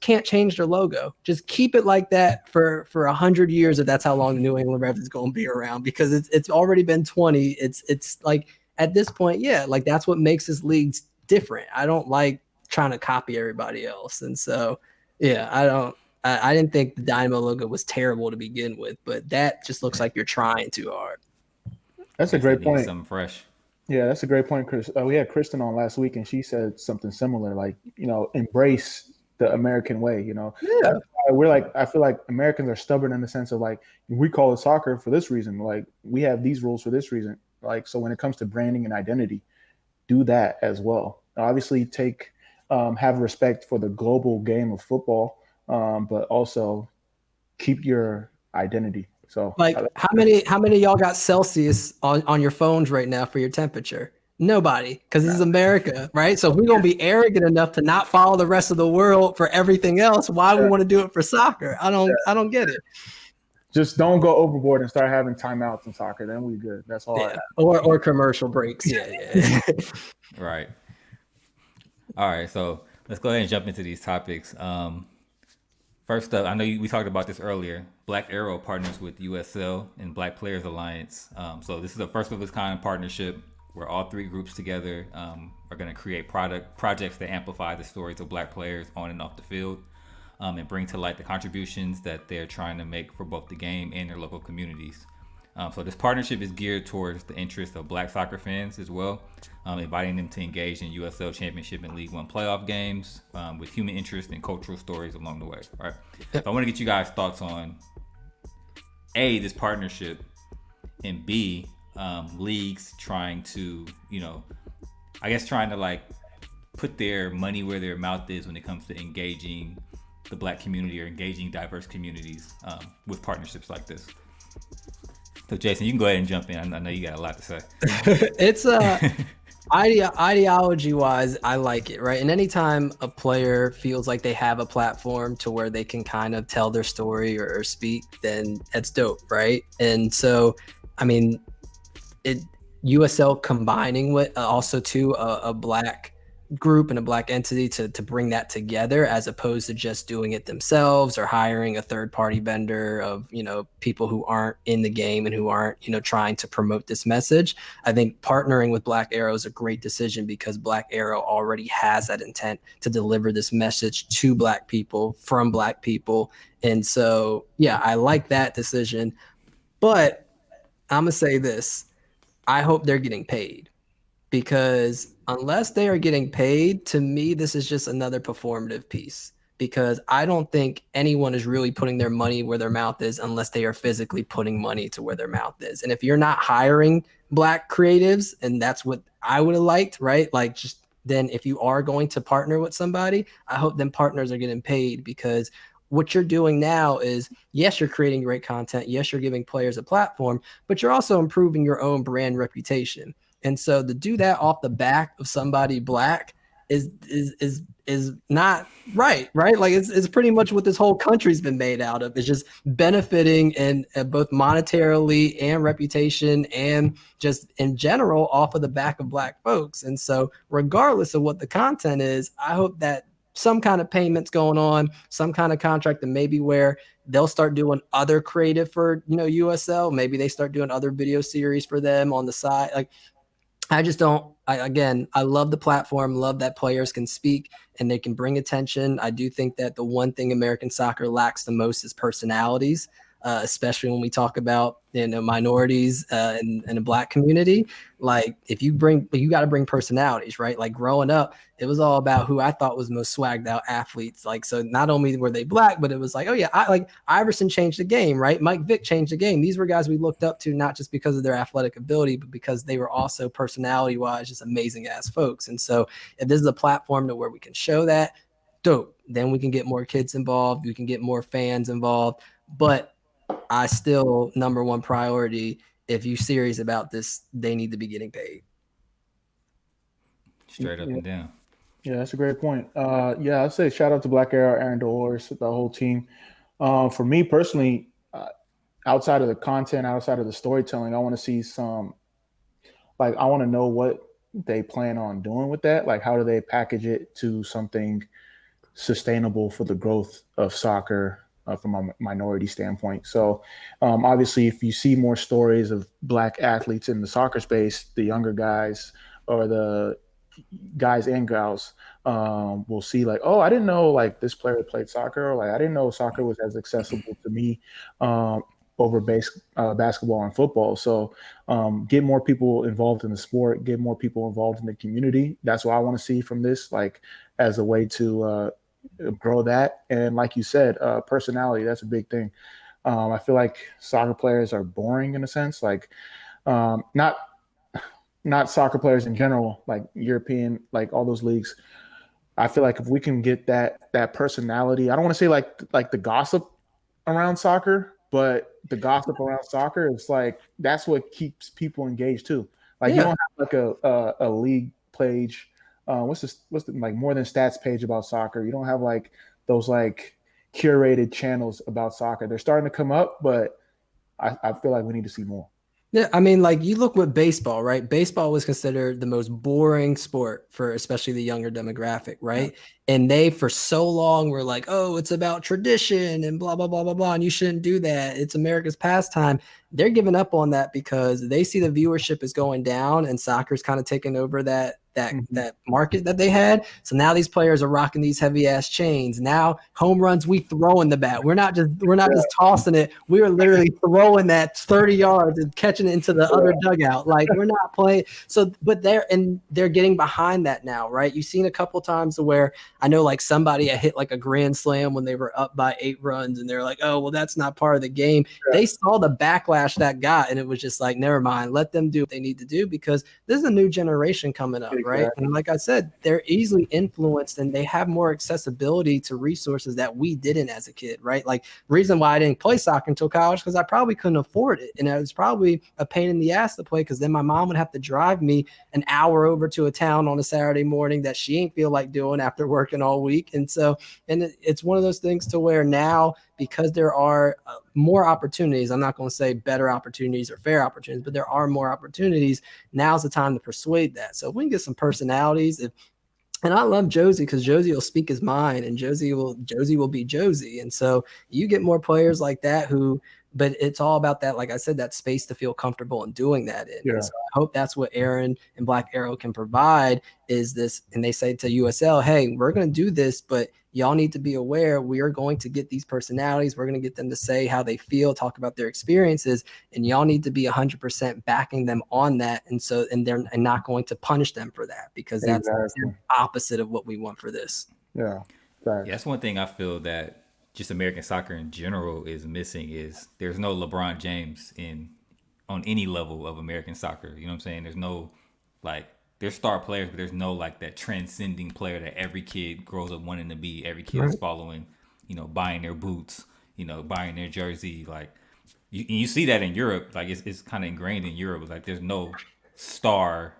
can't change their logo. Just keep it like that for 100 years if that's how long the New England Revs is going to be around, because it's already been 20. It's like at this point, yeah, like that's what makes this league different. I don't like trying to copy everybody else. And so, yeah, I didn't think the Dynamo logo was terrible to begin with, but that just looks like you're trying too hard. That's a great point. Something fresh. Yeah, that's a great point, Chris. We had Kristen on last week, and she said something similar, like, embrace the American way. Yeah. I feel like Americans are stubborn in the sense of like, we call it soccer for this reason. Like, we have these rules for this reason. Like, so when it comes to branding and identity, do that as well. Obviously, have respect for the global game of football, but also keep your identity. So like how many of y'all got Celsius on your phones right now for your temperature? Nobody, because this is America, right? So if we're gonna be arrogant enough to not follow the rest of the world for everything else, why we want to do it for soccer? I don't get it. Just don't go overboard and start having timeouts in soccer. Then we good. That's all. Yeah. Or commercial breaks. Yeah. Right. All right. So let's go ahead and jump into these topics. First up, I know we talked about this earlier. Black Arrow partners with USL and Black Players Alliance. So this is the first of its kind partnership where all three groups together are going to create projects that amplify the stories of Black players on and off the field, and bring to light the contributions that they're trying to make for both the game and their local communities. So this partnership is geared towards the interests of Black soccer fans as well, inviting them to engage in USL Championship and League One playoff games with human interest and cultural stories along the way. Right. So I want to get you guys' thoughts on A, this partnership, and B, leagues trying to, trying to like put their money where their mouth is when it comes to engaging the Black community or engaging diverse communities with partnerships like this. So Jason, you can go ahead and jump in. I know you got a lot to say. It's ideology wise, I like it, right? And anytime a player feels like they have a platform to where they can kind of tell their story or speak, then that's dope, right? And so, I mean, USL combining with also to a Black group and a Black entity to bring that together, as opposed to just doing it themselves or hiring a third party vendor of people who aren't in the game and who aren't trying to promote this message. I think partnering with Black Arrow is a great decision because Black Arrow already has that intent to deliver this message to Black people from Black people. And so yeah, I like that decision, but I'm gonna say this: I hope they're getting paid, because unless they are getting paid, to me, this is just another performative piece, because I don't think anyone is really putting their money where their mouth is unless they are physically putting money to where their mouth is. And if you're not hiring Black creatives, and that's what I would have liked, right? Like, just then if you are going to partner with somebody, I hope them partners are getting paid, because what you're doing now is, yes, you're creating great content. Yes, you're giving players a platform, but you're also improving your own brand reputation. And so to do that off the back of somebody Black, is not right. Like it's pretty much what this whole country's been made out of. It's just benefiting and both monetarily and reputation and just in general off of the back of Black folks. And so regardless of what the content is, I hope that some kind of payments going on, some kind of contract, and maybe where they'll start doing other creative for, USL. Maybe they start doing other video series for them on the side. Like, I just don't, I love the platform, love that players can speak and they can bring attention. I do think that the one thing American soccer lacks the most is personalities, especially when we talk about, minorities in the Black community. Like you got to bring personalities, right? Like growing up, it was all about who I thought was most swagged out athletes. Like, so not only were they Black, but it was like, oh yeah, like Iverson changed the game, right? Mike Vick changed the game. These were guys we looked up to, not just because of their athletic ability, but because they were also personality wise, just amazing ass folks. And so if this is a platform to where we can show that, dope, then we can get more kids involved. We can get more fans involved. But I still, number one priority, if you're serious about this, they need to be getting paid. Straight up and down. Yeah, that's a great point. I'd say shout out to Black Arrow, Aaron Dolores, the whole team. For me personally, outside of the content, outside of the storytelling, I want to see some, I want to know what they plan on doing with that. Like, how do they package it to something sustainable for the growth of soccer from a minority standpoint? So obviously, if you see more stories of Black athletes in the soccer space, the younger guys or the guys and gals will see like, oh, I didn't know like this player played soccer, or like I didn't know soccer was as accessible to me over basketball and football. So get more people involved in the sport, get more people involved in the community. That's what I want to see from this, like as a way to grow that. And like you said, personality, that's a big thing. I feel like soccer players are boring in a sense, like not soccer players in general, like European, like all those leagues. I feel like if we can get that personality, I don't want to say like the gossip around soccer, but the gossip around soccer is like that's what keeps people engaged too. Like you don't have like a league page. What's the like more than stats page about soccer? You don't have like those like curated channels about soccer. They're starting to come up, but I feel like we need to see more. Yeah, I mean, like you look with baseball, right? Baseball was considered the most boring sport for especially the younger demographic, right? Yeah. And they for so long were like, oh, it's about tradition and blah, blah, blah, blah, blah. And you shouldn't do that. It's America's pastime. They're giving up on that because they see the viewership is going down and soccer's kind of taking over that market that they had. So now these players are rocking these heavy ass chains. Now home runs, we throwing the bat. We're not just tossing it. We are literally throwing that 30 yards and catching it into the other dugout. Like we're not playing. So, but they're getting behind that now, right? You've seen a couple times where I know like somebody hit like a grand slam when they were up by 8 runs and they're like, oh, well, that's not part of the game. Yeah. They saw the backlash that got and it was just like, never mind, let them do what they need to do because this is a new generation coming up. Right. And like I said, they're easily influenced and they have more accessibility to resources that we didn't as a kid. Right. Like reason why I didn't play soccer until college, because I probably couldn't afford it. And it was probably a pain in the ass to play because then my mom would have to drive me an hour over to a town on a Saturday morning that she ain't feel like doing after working all week. And so it's one of those things to where now, because there are more opportunities, I'm not going to say better opportunities or fair opportunities, but there are more opportunities. Now's the time to persuade that. So if we can get some personalities, and I love Josie because Josie will speak his mind and Josie will be Josie. And so you get more players like that but it's all about that, like I said, that space to feel comfortable in doing that in. Yeah. And so I hope that's what Aaron and Black Arrow can provide is this. And they say to USL, hey, we're going to do this, but y'all need to be aware we are going to get these personalities. We're going to get them to say how they feel, talk about their experiences, and y'all need to be 100% backing them on that. And they're not going to punish them for that because that's the opposite of what we want for this. Yeah. That's one thing I feel that just American soccer in general is missing is there's no LeBron James on any level of American soccer. You know what I'm saying? There's no there's star players, but there's no like that transcending player that every kid grows up wanting to be. Every kid is following, buying their boots, buying their jersey. Like you see that in Europe, like it's kind of ingrained in Europe. Like there's no star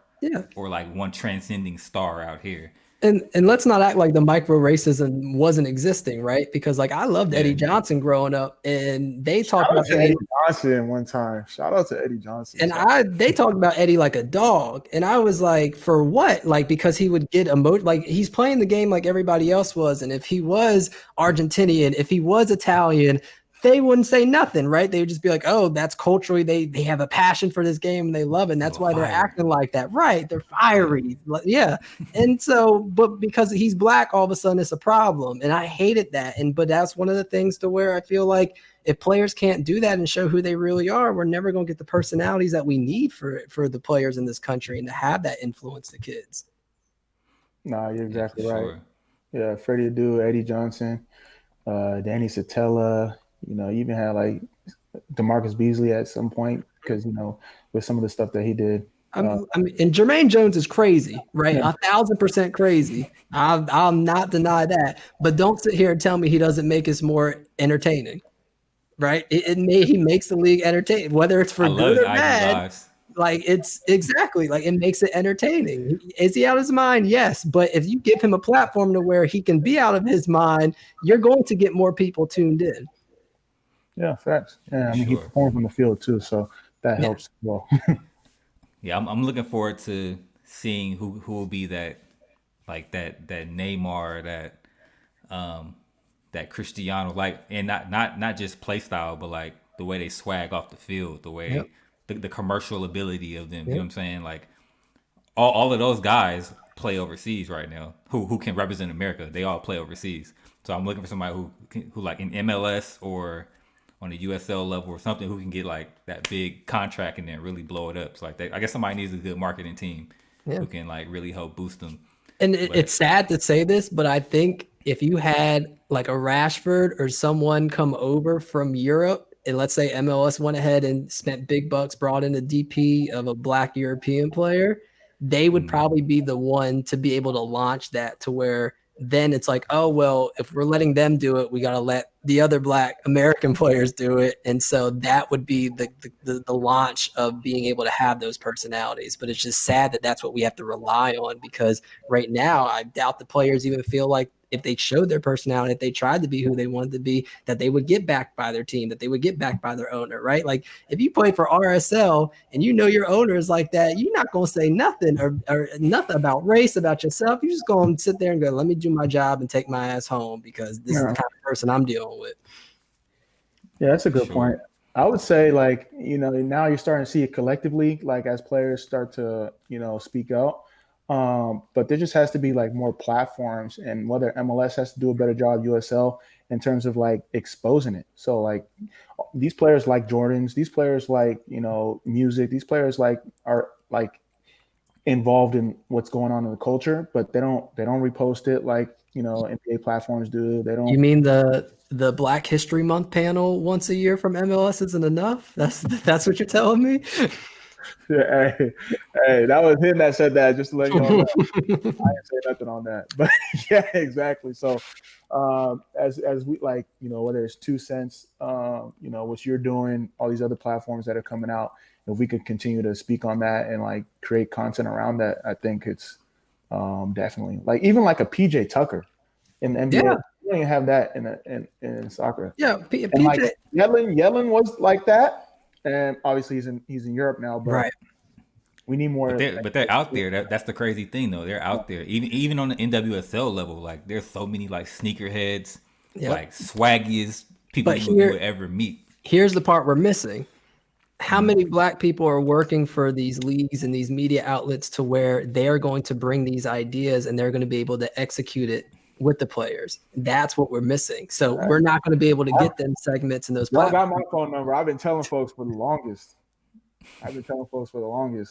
or like one transcending star out here. And let's not act like the micro racism wasn't existing, right? Because like I loved Eddie Johnson growing up, and they talked about Eddie Johnson one time. Shout out to Eddie Johnson. And they talked about Eddie like a dog, and I was like, for what? Like because he would get like he's playing the game like everybody else was, and if he was Argentinian, if he was Italian, they wouldn't say nothing, right? They would just be like, oh, that's culturally, they have a passion for this game and they love it. And that's why they're acting like that. Right. They're fiery. Yeah. And so, but because he's black, all of a sudden it's a problem. And I hated that. But that's one of the things to where I feel like if players can't do that and show who they really are, we're never going to get the personalities that we need for the players in this country and to have that influence the kids. No, you're exactly right. Sure. Yeah. Freddie Adu, Eddie Johnson, Danny Satella. You know, you even had like DeMarcus Beasley at some point because, you know, with some of the stuff that he did. I mean, and Jermaine Jones is crazy, right? Yeah. 1,000% crazy. I'll not deny that. But don't sit here and tell me he doesn't make us more entertaining, right? He makes the league entertaining, whether it's for good or bad. Like it's exactly like it makes it entertaining. Is he out of his mind? Yes. But if you give him a platform to where he can be out of his mind, you're going to get more people tuned in. Yeah, facts. Yeah, I mean, he performs on the field too, so that helps as well. Yeah, I'm looking forward to seeing who will be that Neymar, that Cristiano, like, and not just play style, but like the way they swag off the field, the way the commercial ability of them. You know what I'm saying? Like all of those guys play overseas right now. Who can represent America? They all play overseas. So I'm looking for somebody who like in MLS or on the USL level or something who can get like that big contract and then really blow it up. So like I guess somebody needs a good marketing team who can like really help boost them. And it's sad to say this, but I think if you had like a Rashford or someone come over from Europe, and let's say MLS went ahead and spent big bucks, brought in a DP of a black European player, they would probably be the one to be able to launch that to where then it's like, oh, well, if we're letting them do it, we got to let the other black American players do it. And so that would be the launch of being able to have those personalities. But it's just sad that that's what we have to rely on, because right now I doubt the players even feel like if they showed their personality, if they tried to be who they wanted to be, that they would get backed by their team, that they would get backed by their owner, right? Like if you play for RSL and you know your owner is like that, you're not going to say nothing or nothing about race, about yourself. You're just going to sit there and go, let me do my job and take my ass home because this is the kind of person I'm dealing with. Yeah, that's a good point. I would say, like, you know, now you're starting to see it collectively, like as players start to, you know, speak out. But there just has to be like more platforms, and whether MLS has to do a better job, USL, in terms of like exposing it. So like these players like Jordans, these players like, you know, music, these players like are like involved in what's going on in the culture, but they don't repost it like, you know, NBA platforms do. They don't. You mean the Black History Month panel once a year from MLS isn't enough? That's what you're telling me? Yeah, hey, that was him that said that, just to let you know. I didn't say nothing on that. But yeah, exactly. So as we, like, you know, whether it's 2Cents, you know, what you're doing, all these other platforms that are coming out, if we could continue to speak on that and like create content around that, I think it's definitely like even like a PJ Tucker in the NBA. Yeah. You don't even have that in soccer. Yeah, PJ. Like Yellen was like that. And obviously he's in Europe now, but right. We need more. But they're out there. That's the crazy thing, though. They're out there, even on the NWSL level. Like there's so many like sneakerheads, like swaggiest people you would ever meet. Here's the part we're missing: how many black people are working for these leagues and these media outlets to where they are going to bring these ideas and they're going to be able to execute it with the players? That's what we're missing. So we're not going to be able to get them segments in those platforms. I got my phone number. I've been telling folks for the longest.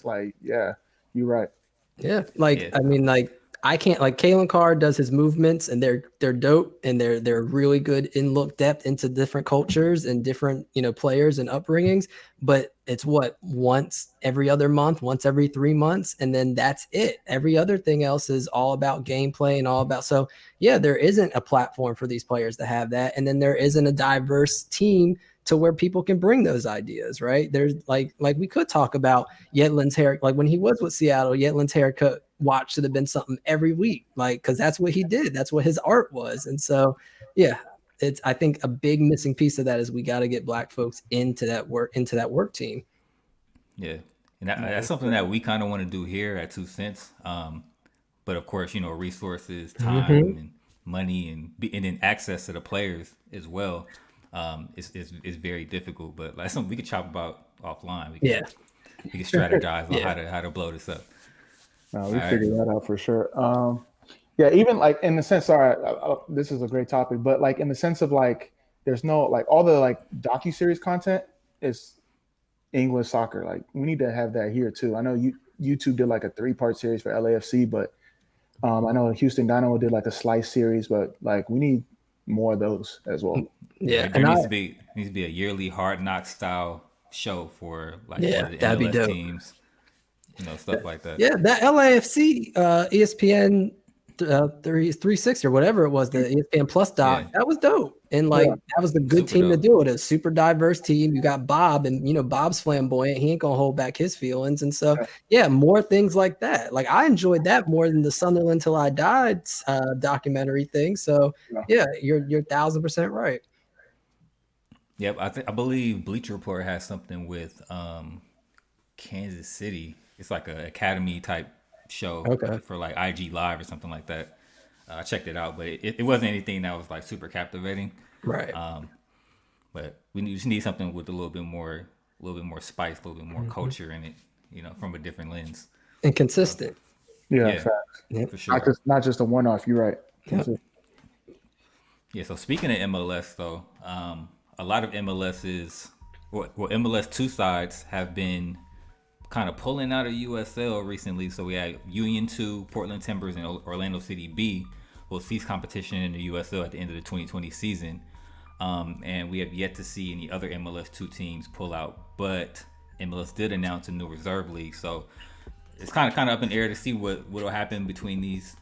Like, yeah, you're right. Yeah. Like, I mean, like, I can't, like, Kalen Carr does his movements and they're dope and they're really good in look depth into different cultures and different, you know, players and upbringings, but it's once every other month, once every 3 months. And then that's it. Every other thing else is all about gameplay and all about, so yeah, there isn't a platform for these players to have that. And then there isn't a diverse team to where people can bring those ideas, right? There's like we could talk about Yedlin's hair, like when he was with Seattle, Yedlin's haircut watch should have been something every week, like, because that's what he did, that's what his art was. And so yeah, it's, I think a big missing piece of that is we got to get Black folks into that work team. Yeah, and that's something that we kind of want to do here at 2 Cents. But of course, resources, time, and money, and then access to the players as well is very difficult. But that's something we could chop about offline. We can strategize on how to blow this up. We figured that out for sure. Yeah, even like in the sense, sorry, this is a great topic, but like in the sense of like, there's no like all the like docuseries content is English soccer. Like we need to have that here too. I know YouTube did like a 3-part series for LAFC, but I know Houston Dynamo did like a slice series, but like we need more of those as well. Yeah, there needs to be a yearly Hard Knock style show for like one of the MLS teams, stuff like that. Yeah, that LAFC ESPN 360 or whatever it was, the ESPN Plus doc, that was dope. And like that was the good team to do it. A super diverse team. You got Bob, and Bob's flamboyant. He ain't gonna hold back his feelings. And so more things like that. Like I enjoyed that more than the Sunderland Till I Died documentary thing. So you're 1,000% right. Yep, I believe Bleacher Report has something with Kansas City. It's like an academy type show for like IG Live or something like that. I checked it out, but it wasn't anything that was like super captivating. Right. But we just need something with a little bit more spice, a little bit more culture in it, from a different lens. And consistent. Facts. Yeah, for sure. Not just a one-off. You're right. Yeah. So speaking of MLS, though, a lot of MLS's, MLS Two Sides have been kind of pulling out of USL recently. So we had Union 2, Portland Timbers, and Orlando City B will cease competition in the USL at the end of the 2020 season. And we have yet to see any other MLS 2 teams pull out. But MLS did announce a new reserve league. So it's kind of up in the air to see what will happen between these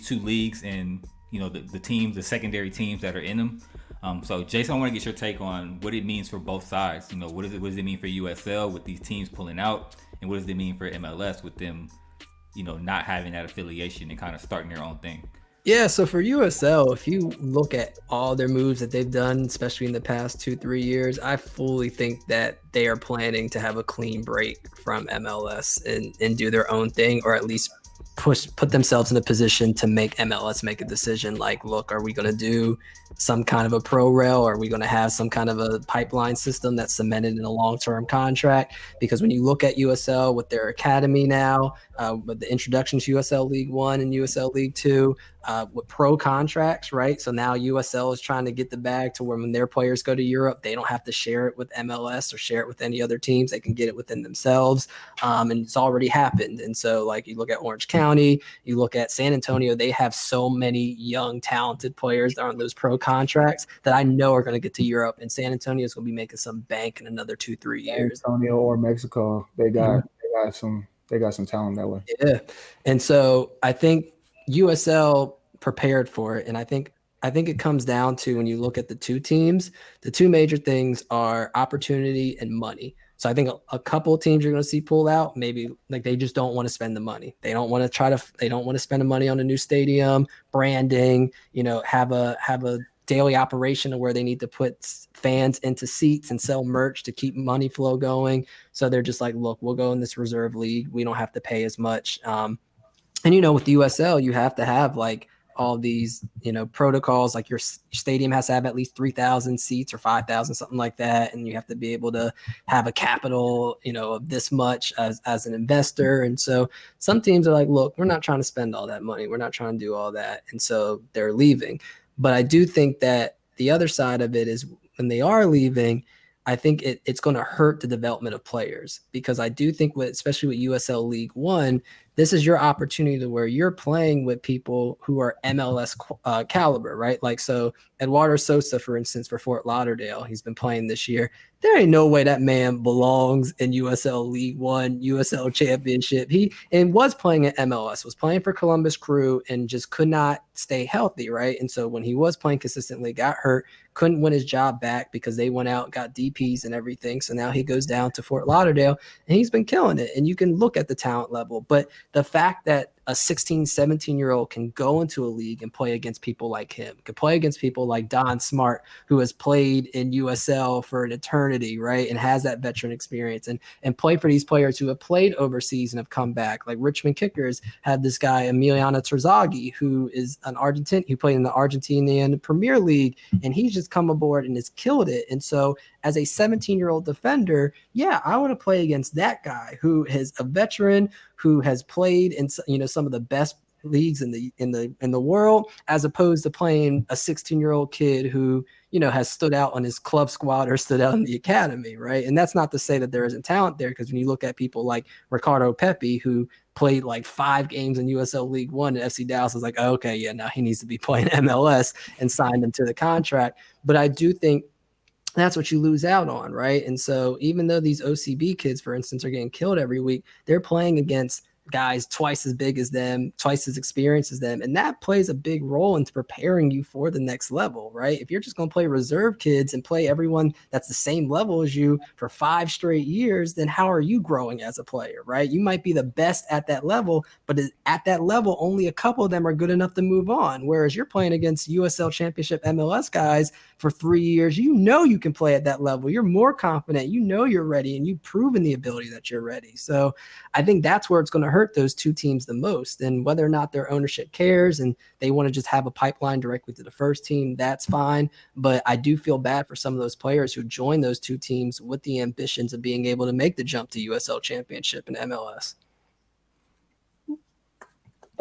two leagues and, the teams, the secondary teams that are in them. So Jason, I want to get your take on what it means for both sides. What does it mean for USL with these teams pulling out, and what does it mean for MLS with them, not having that affiliation and kind of starting their own thing? Yeah, so for USL, if you look at all their moves that they've done, especially in the past 2-3 years, I fully think that they are planning to have a clean break from MLS and do their own thing, or at least put themselves in a position to make MLS make a decision like, look, are we going to do some kind of a pro rail? Are we going to have some kind of a pipeline system that's cemented in a long-term contract? Because when you look at USL with their academy now, with the introduction to USL League 1 and USL League 2, with pro contracts, right? So now USL is trying to get the bag to where when their players go to Europe, they don't have to share it with MLS or share it with any other teams. They can get it within themselves. And it's already happened. And so like you look at Orange County, you look at San Antonio, they have so many young, talented players that are on those pro contracts that I know are going to get to Europe, and San Antonio is going to be making some bank in another 2-3 years. San Antonio or Mexico, they got some talent that way. Yeah. And so I think USL prepared for it. And I think it comes down to, when you look at the two teams, the two major things are opportunity and money. So I think a couple of teams you're going to see pull out, maybe like they just don't want to spend the money. They don't want to spend the money on a new stadium, branding, have a daily operation where they need to put fans into seats and sell merch to keep money flow going. So they're just like, look, we'll go in this reserve league. We don't have to pay as much. And, with the USL, you have to have like all these, protocols, like your stadium has to have at least 3,000 seats or 5,000, something like that. And you have to be able to have a capital, of this much as an investor. And so some teams are like, look, we're not trying to spend all that money. We're not trying to do all that. And so they're leaving. But I do think that the other side of it is when they are leaving, I think it's going to hurt the development of players, because I do think especially with USL League 1, this is your opportunity to where you're playing with people who are MLS caliber, right? Like, so Eduardo Sosa, for instance, for Fort Lauderdale, he's been playing this year. There ain't no way that man belongs in USL League One, USL Championship. He was playing at MLS, was playing for Columbus Crew, and just could not stay healthy, right? And so when he was playing consistently, got hurt, couldn't win his job back because they went out, got DPs and everything. So now he goes down to Fort Lauderdale, and he's been killing it. And you can look at the talent level, but the fact that a 16, 17-year-old can go into a league and play against people like him, can play against people like Don Smart, who has played in USL for an eternity, right? And has that veteran experience, and play for these players who have played overseas and have come back. Like Richmond Kickers had this guy, Emiliano Terzaghi, who is an Argentine, who played in the Argentinian Premier League, and he's just come aboard and has killed it. And so as a 17-year-old defender, yeah, I want to play against that guy who is a veteran, who has played in, you know, some of the best leagues in the world, as opposed to playing a 16-year-old kid who, you know, has stood out on his club squad or stood out in the academy, right? And that's not to say that there isn't talent there, because when you look at people like Ricardo Pepe, who played like 5 games in USL League One, and FC Dallas was like, oh, okay, yeah, now he needs to be playing MLS, and signed him to the contract. But I do think that's what you lose out on, right? And so even though these OCB kids, for instance, are getting killed every week, they're playing against guys twice as big as them, twice as experienced as them. And that plays a big role into preparing you for the next level, right? If you're just going to play reserve kids and play everyone that's the same level as you for 5 straight years, then how are you growing as a player, right? You might be the best at that level, but at that level, only a couple of them are good enough to move on. Whereas you're playing against USL Championship MLS guys for 3 years, you know you can play at that level. You're more confident, you know you're ready, and you've proven the ability that you're ready. So I think that's where it's going to hurt those two teams the most. And whether or not their ownership cares and they want to just have a pipeline directly to the first team, that's fine. But I do feel bad for some of those players who join those two teams with the ambitions of being able to make the jump to USL Championship and MLS.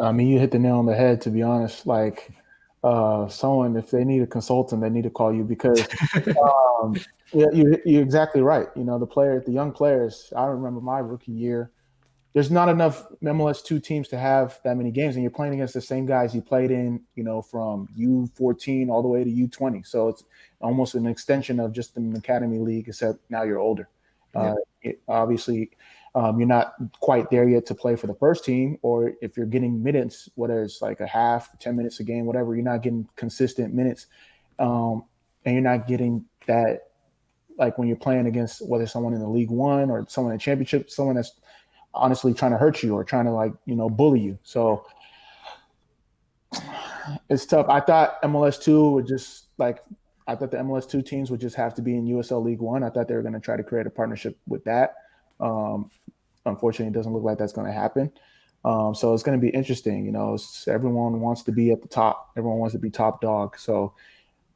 I mean, you hit the nail on the head, to be honest. Like, someone, if they need a consultant, they need to call you, because yeah, you're exactly right. You know, the young players, I remember my rookie year, there's not enough MLS 2 teams to have that many games, and you're playing against the same guys you played in, you know, from U14 all the way to U20. So it's almost an extension of just an academy league, except now you're older. Yeah. Obviously, you're not quite there yet to play for the first team, or if you're getting minutes, whether it's like a half, 10 minutes a game, whatever, you're not getting consistent minutes, and you're not getting that, like when you're playing against whether someone in the League One or someone in the Championship, someone that's honestly trying to hurt you or trying to, like, you know, bully you. So it's tough. I thought MLS 2 would just, like, I thought the MLS 2 teams would just have to be in USL League One. I thought they were going to try to create a partnership with that. Unfortunately, it doesn't look like that's going to happen. So it's going to be interesting. You know, everyone wants to be at the top. Everyone wants to be top dog. So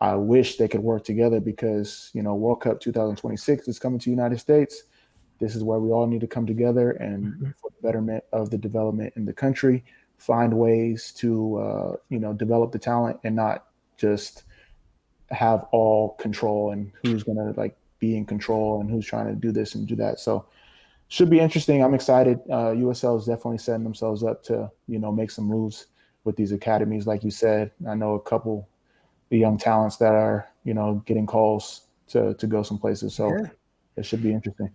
I wish they could work together, because, you know, World Cup 2026 is coming to the United States. This is where we all need to come together and for the betterment of the development in the country, find ways to, you know, develop the talent and not just have all control and who's going to, like, be in control and who's trying to do this and do that. So should be interesting. I'm excited. USL is definitely setting themselves up to, you know, make some moves with these academies. Like you said, I know a couple of young talents that are, you know, getting calls to go some places. So yeah, it should be interesting.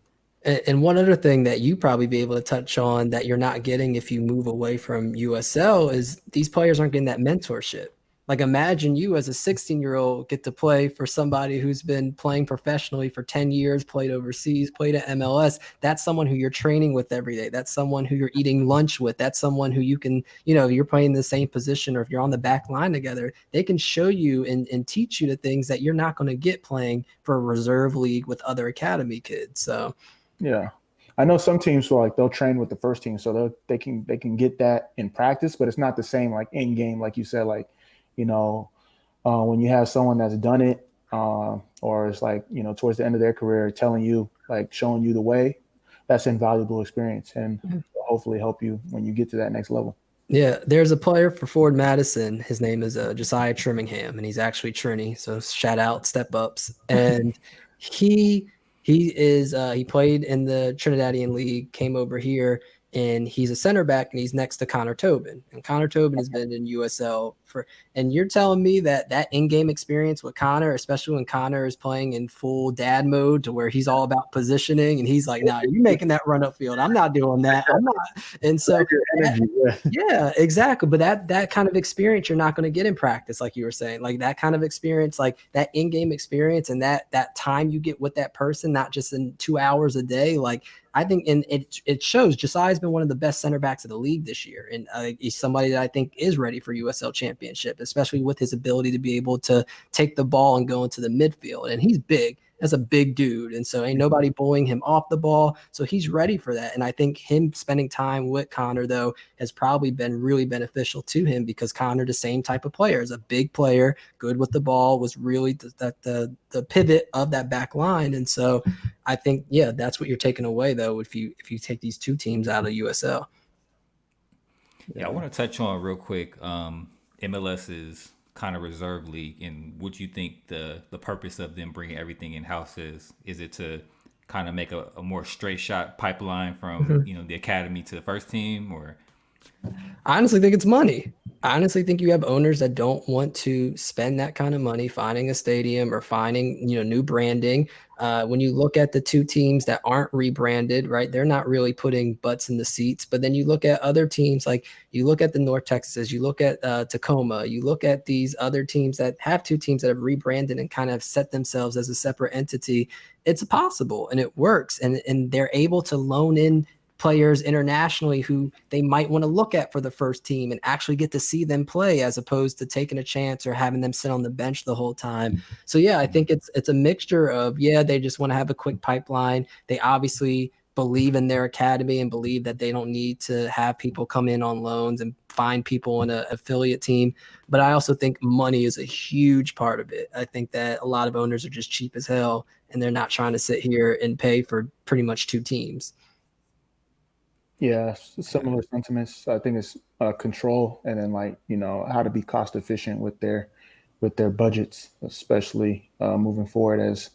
And one other thing that you probably be able to touch on that you're not getting if you move away from USL is these players aren't getting that mentorship. Like, imagine you as a 16-year-old get to play for somebody who's been playing professionally for 10 years, played overseas, played at MLS. That's someone who you're training with every day. That's someone who you're eating lunch with. That's someone who you can, you know, you're playing the same position, or if you're on the back line together, they can show you and teach you the things that you're not going to get playing for a reserve league with other academy kids. So, yeah. I know some teams will, like, they'll train with the first team, so they can get that in practice, but it's not the same, like, in game, like you said, like, you know, when you have someone that's done it, or it's like, you know, towards the end of their career, telling you, like, showing you the way, that's invaluable experience, and hopefully help you when you get to that next level. Yeah, there's a player for Ford Madison. His name is Josiah Trinidad, and he's actually Trini. So shout out, step ups. And he played in the Trinidadian League, came over here, and he's a center back, and he's next to Connor Tobin. And Connor Tobin has been in USL and you're telling me that in-game experience with Connor, especially when Connor is playing in full dad mode to where he's all about positioning, and he's like, "Nah, you making that run upfield. I'm not doing that. I'm not." And so, yeah, exactly. But that kind of experience you're not going to get in practice, like you were saying. Like that kind of experience, like that in-game experience, and that time you get with that person, not just in 2 hours a day, like. I think it shows Josiah's been one of the best center backs of the league this year. And he's somebody that I think is ready for USL championship, especially with his ability to be able to take the ball and go into the midfield. And he's big. That's a big dude. And so ain't nobody bullying him off the ball. So he's ready for that. And I think him spending time with Connor, though, has probably been really beneficial to him because Connor, the same type of player, is a big player, good with the ball, was really the pivot of that back line. And so I think, yeah, that's what you're taking away, though, if you take these two teams out of USL. Yeah, I want to touch on real quick MLS's kind of reserve league and what you think the purpose of them bringing everything in house is. Is it to kind of make a more straight shot pipeline from the academy to the first team, or? I honestly think it's money. I honestly think you have owners that don't want to spend that kind of money finding a stadium or finding, new branding. When you look at the two teams that aren't rebranded, right, they're not really putting butts in the seats. But then you look at other teams, like you look at the North Texas, you look at Tacoma, you look at these other teams that have two teams that have rebranded and kind of set themselves as a separate entity. It's possible and it works. And they're able to loan in players internationally who they might want to look at for the first team and actually get to see them play as opposed to taking a chance or having them sit on the bench the whole time. So yeah, I think it's a mixture of, they just want to have a quick pipeline. They obviously believe in their academy and believe that they don't need to have people come in on loans and find people in an affiliate team. But I also think money is a huge part of it. I think that a lot of owners are just cheap as hell and they're not trying to sit here and pay for pretty much two teams. Yeah, similar sentiments. I think it's control, and then how to be cost efficient with their budgets, especially moving forward as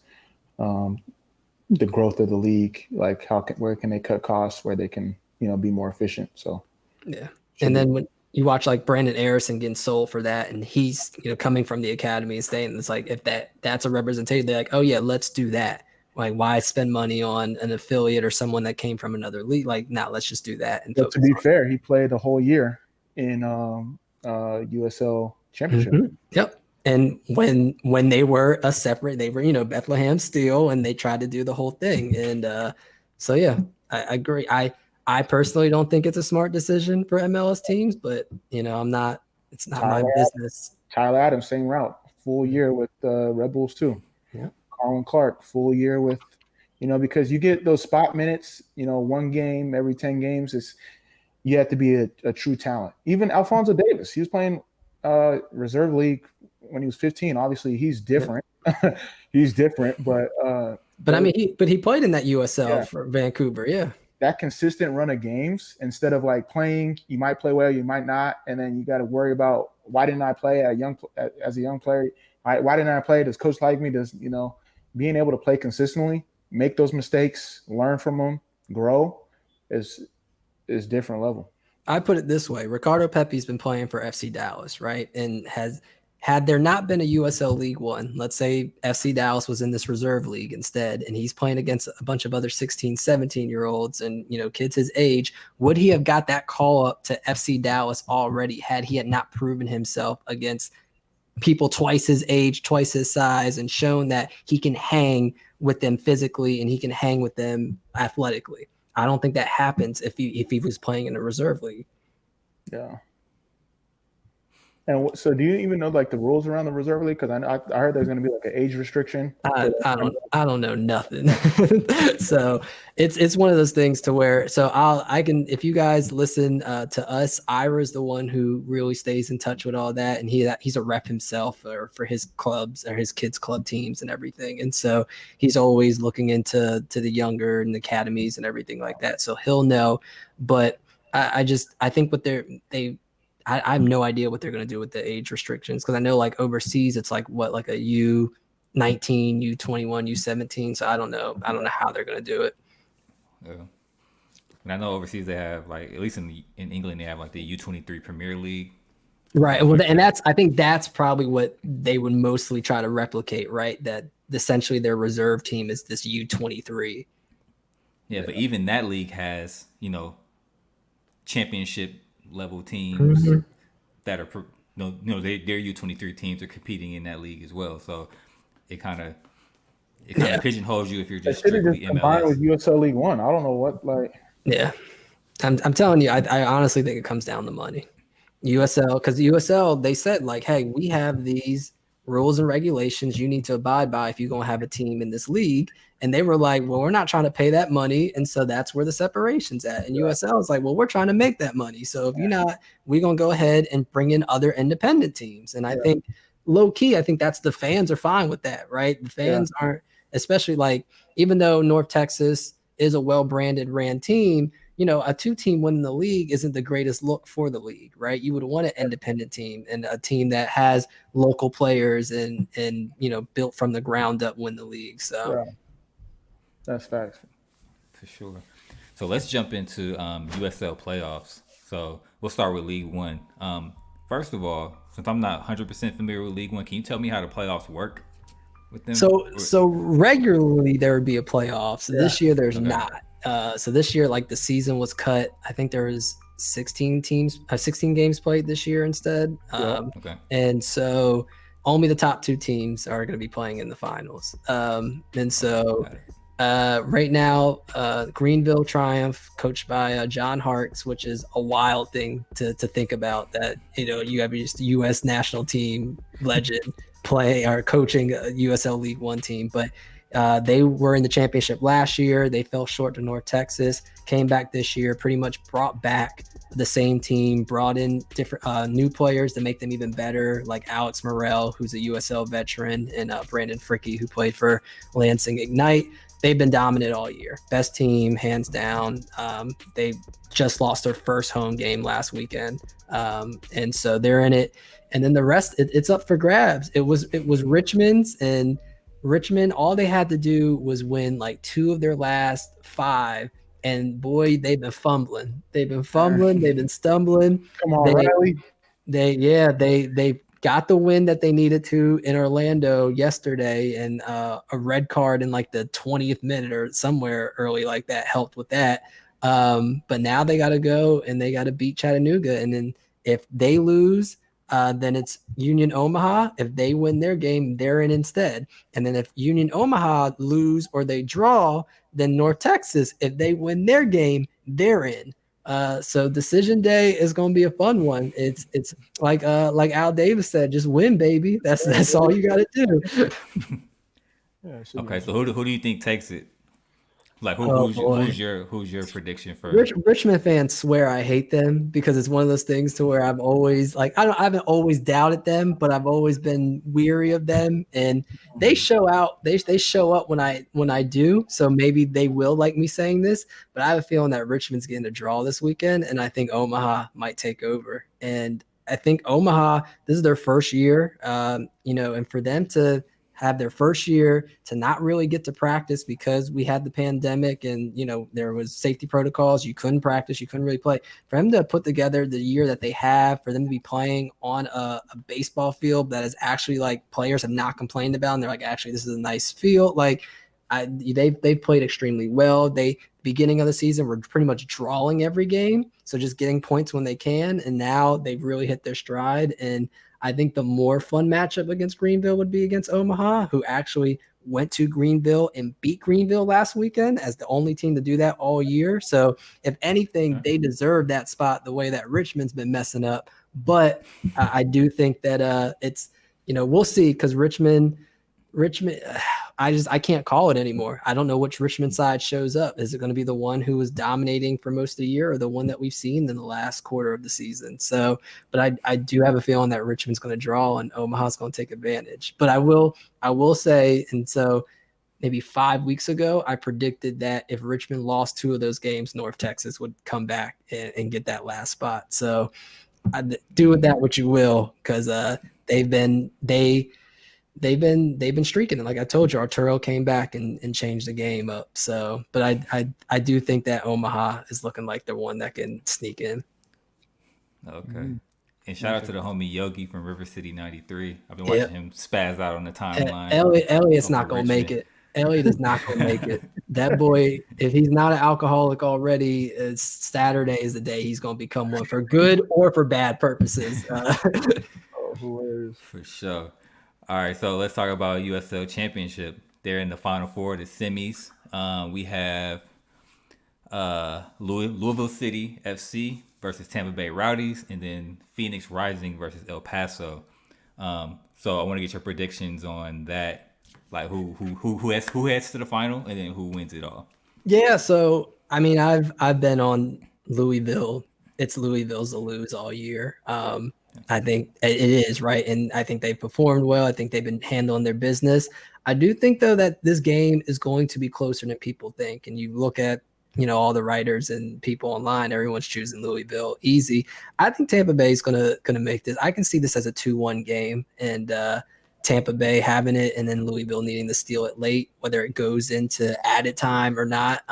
the growth of the league. Like where can they cut costs, where they can be more efficient. So yeah, and then when you watch like Brandon Harrison getting sold for that, and he's coming from the academy and staying, it's like if that's a representation, they're like, oh yeah, let's do that. Like, why spend money on an affiliate or someone that came from another league? Like, let's just do that. And to be fair, he played the whole year in USL Championship. Mm-hmm. Yep. And when they were a separate, they were Bethlehem Steel, and they tried to do the whole thing. And so yeah, I agree. I personally don't think it's a smart decision for MLS teams, but I'm not. It's not my business. Tyler Adams, same route, full year with Red Bulls too. Yeah. Colin Clark, full year with, because you get those spot minutes, one game every 10 games. You have to be a true talent. Even Alphonso Davis, he was playing Reserve League when he was 15. Obviously, he's different. He's different, but I mean, he played in that USL for Vancouver. Yeah. That consistent run of games, instead of like playing, you might play well, you might not, and then you got to worry about why didn't I play as a young player? Why didn't I play? Does coach like me? Does being able to play consistently, make those mistakes, learn from them, grow is different level. I put it this way. Ricardo Pepe's been playing for FC Dallas, right? And had there not been a USL League One, let's say FC Dallas was in this reserve league instead, and he's playing against a bunch of other 16, 17-year-olds and, kids his age, would he have got that call up to FC Dallas already had he had not proven himself against people twice his age, twice his size, and shown that he can hang with them physically and he can hang with them athletically? I don't think that happens if he was playing in a reserve league. Yeah. And so, do you even know like the rules around the reserve league? Because I heard there's going to be like an age restriction. I don't know nothing. So it's one of those things to where I can, if you guys listen to us, Ira's the one who really stays in touch with all that, and he's a rep himself for his clubs or his kids' club teams and everything, and so he's always looking into the younger and the academies and everything like that. So he'll know, but I think what I have no idea what they're going to do with the age restrictions, because I know like overseas it's like a U19, U21, U17. So I don't know how they're going to do it. Yeah. And I know overseas they have like, at least in England, they have like the U23 Premier League. Right. Well, and I think that's probably what they would mostly try to replicate, right? That essentially their reserve team is this U23. Yeah, but even that league has, championship level teams that are, their U23 teams are competing in that league as well. So it kind of pigeonholes you if you're just strictly combined MLS. with USL League One. I don't know what Yeah, I'm telling you, I honestly think it comes down to money. USL, because USL, they said like, hey, we have these rules and regulations you need to abide by if you're going to have a team in this league. And they were like, well, we're not trying to pay that money. And so that's where the separation's at. And USL is like, well, we're trying to make that money. So if you're not, we're going to go ahead and bring in other independent teams. And I think low key, I think that's the fans are fine with that, right? The fans aren't, especially like, even though North Texas is a well-branded ran team, a 2-team winning the league isn't the greatest look for the league, right? You would want an independent team and a team that has local players and built from the ground up win the league. So that's facts. For sure. So let's jump into USL playoffs. So we'll start with League One. First of all, since I'm not 100% familiar with League One, can you tell me how the playoffs work with them? So regularly there would be a playoffs. This year there's not. So this year, like the season was cut. I think there was 16 games played this year instead. And so only the top 2 teams are going to be playing in the finals. And so right now, Greenville Triumph, coached by John Harkes, which is a wild thing to think about, that you have just U.S. national team legend playing or coaching a USL League One team, but they were in the championship last year. They fell short to North Texas, came back this year, pretty much brought back the same team, brought in different new players to make them even better, like Alex Morel, who's a USL veteran, and Brandon Fricky, who played for Lansing Ignite. They've been dominant all year. Best team, hands down. They just lost their first home game last weekend. And so they're in it. And then the rest, it's up for grabs. It was Richmond's, and Richmond, all they had to do was win like 2 of their last 5. And boy, they've been fumbling. They've been stumbling. Come on, Riley. They got the win that they needed to in Orlando yesterday, and a red card in like the 20th minute or somewhere early like that helped with that. But now they got to go and they got to beat Chattanooga. And then if they lose, then it's Union Omaha. If they win their game, they're in instead. And then if Union Omaha lose or they draw, then North Texas, if they win their game, they're in. So decision day is going to be a fun one. It's like Al Davis said, just win, baby. That's all you got to do. Okay, so who do you think takes it? Like who's your prediction for Richmond fans swear I hate them because it's one of those things to where I've always I haven't always doubted them, but I've always been weary of them, and they show out. They show up when I do. So maybe they will like me saying this, but I have a feeling that Richmond's getting a draw this weekend, and I think Omaha might take over. And I think Omaha, this is their first year, and for them to have their first year to not really get to practice because we had the pandemic and, there was safety protocols. You couldn't practice. You couldn't really play. For them to put together the year that they have, for them to be playing on a baseball field that is actually like players have not complained about. And they're like, actually, this is a nice field. Like they've played extremely well. Beginning of the season, we're pretty much drawing every game. So just getting points when they can. And now they've really hit their stride. And I think the more fun matchup against Greenville would be against Omaha, who actually went to Greenville and beat Greenville last weekend as the only team to do that all year. So if anything, they deserve that spot the way that Richmond's been messing up. But I do think that it's, we'll see, because Richmond, I can't call it anymore. I don't know which Richmond side shows up. Is it going to be the one who was dominating for most of the year, or the one that we've seen in the last quarter of the season? So, but I do have a feeling that Richmond's going to draw and Omaha's going to take advantage. But I will say, and so maybe 5 weeks ago, I predicted that if Richmond lost 2 of those games, North Texas would come back and get that last spot. So do with that what you will, because they've been streaking. And like I told you, Arturo came back and changed the game up. So, but I do think that Omaha is looking like the one that can sneak in. Okay. Mm-hmm. And shout out to the homie Yogi from River City 93. I've been Yep. watching him spaz out on the timeline. Elliot's not over gonna make Richmond. it. Elliot is not gonna make it. That boy, if he's not an alcoholic already, it's Saturday is the day he's gonna become one for good or for bad purposes. Oh, who is? For sure. All right, so let's talk about USL Championship. They're in the Final Four, the semis. We have Louisville City FC versus Tampa Bay Rowdies, and then Phoenix Rising versus El Paso. So I want to get your predictions on that, like who heads to the final, and then who wins it all. Yeah, so I mean, I've been on Louisville. It's Louisville's to lose all year. I think it is, right, and I think they've performed well. I think they've been handling their business. I do think though that this game is going to be closer than people think. And you look at all the writers and people online, everyone's choosing Louisville easy. I think Tampa Bay is gonna make this. I can see this as a 2-1 game, and Tampa Bay having it, and then Louisville needing to steal it late, whether it goes into added time or not.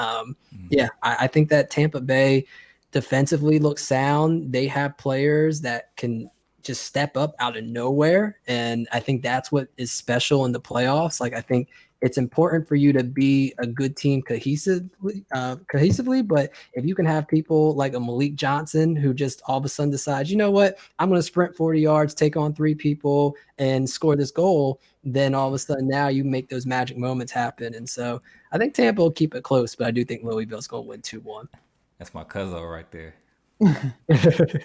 Yeah, I think that Tampa Bay defensively looks sound. They have players that can just step up out of nowhere, and I think that's what is special in the playoffs. Like I think it's important for you to be a good team cohesively, but if you can have people like a Malik Johnson who just all of a sudden decides, you know what, I'm going to sprint 40 yards, take on 3 people and score this goal, then all of a sudden now you make those magic moments happen. And so I think Tampa will keep it close, but I do think Louisville's going to win 2-1. That's my cousin right there.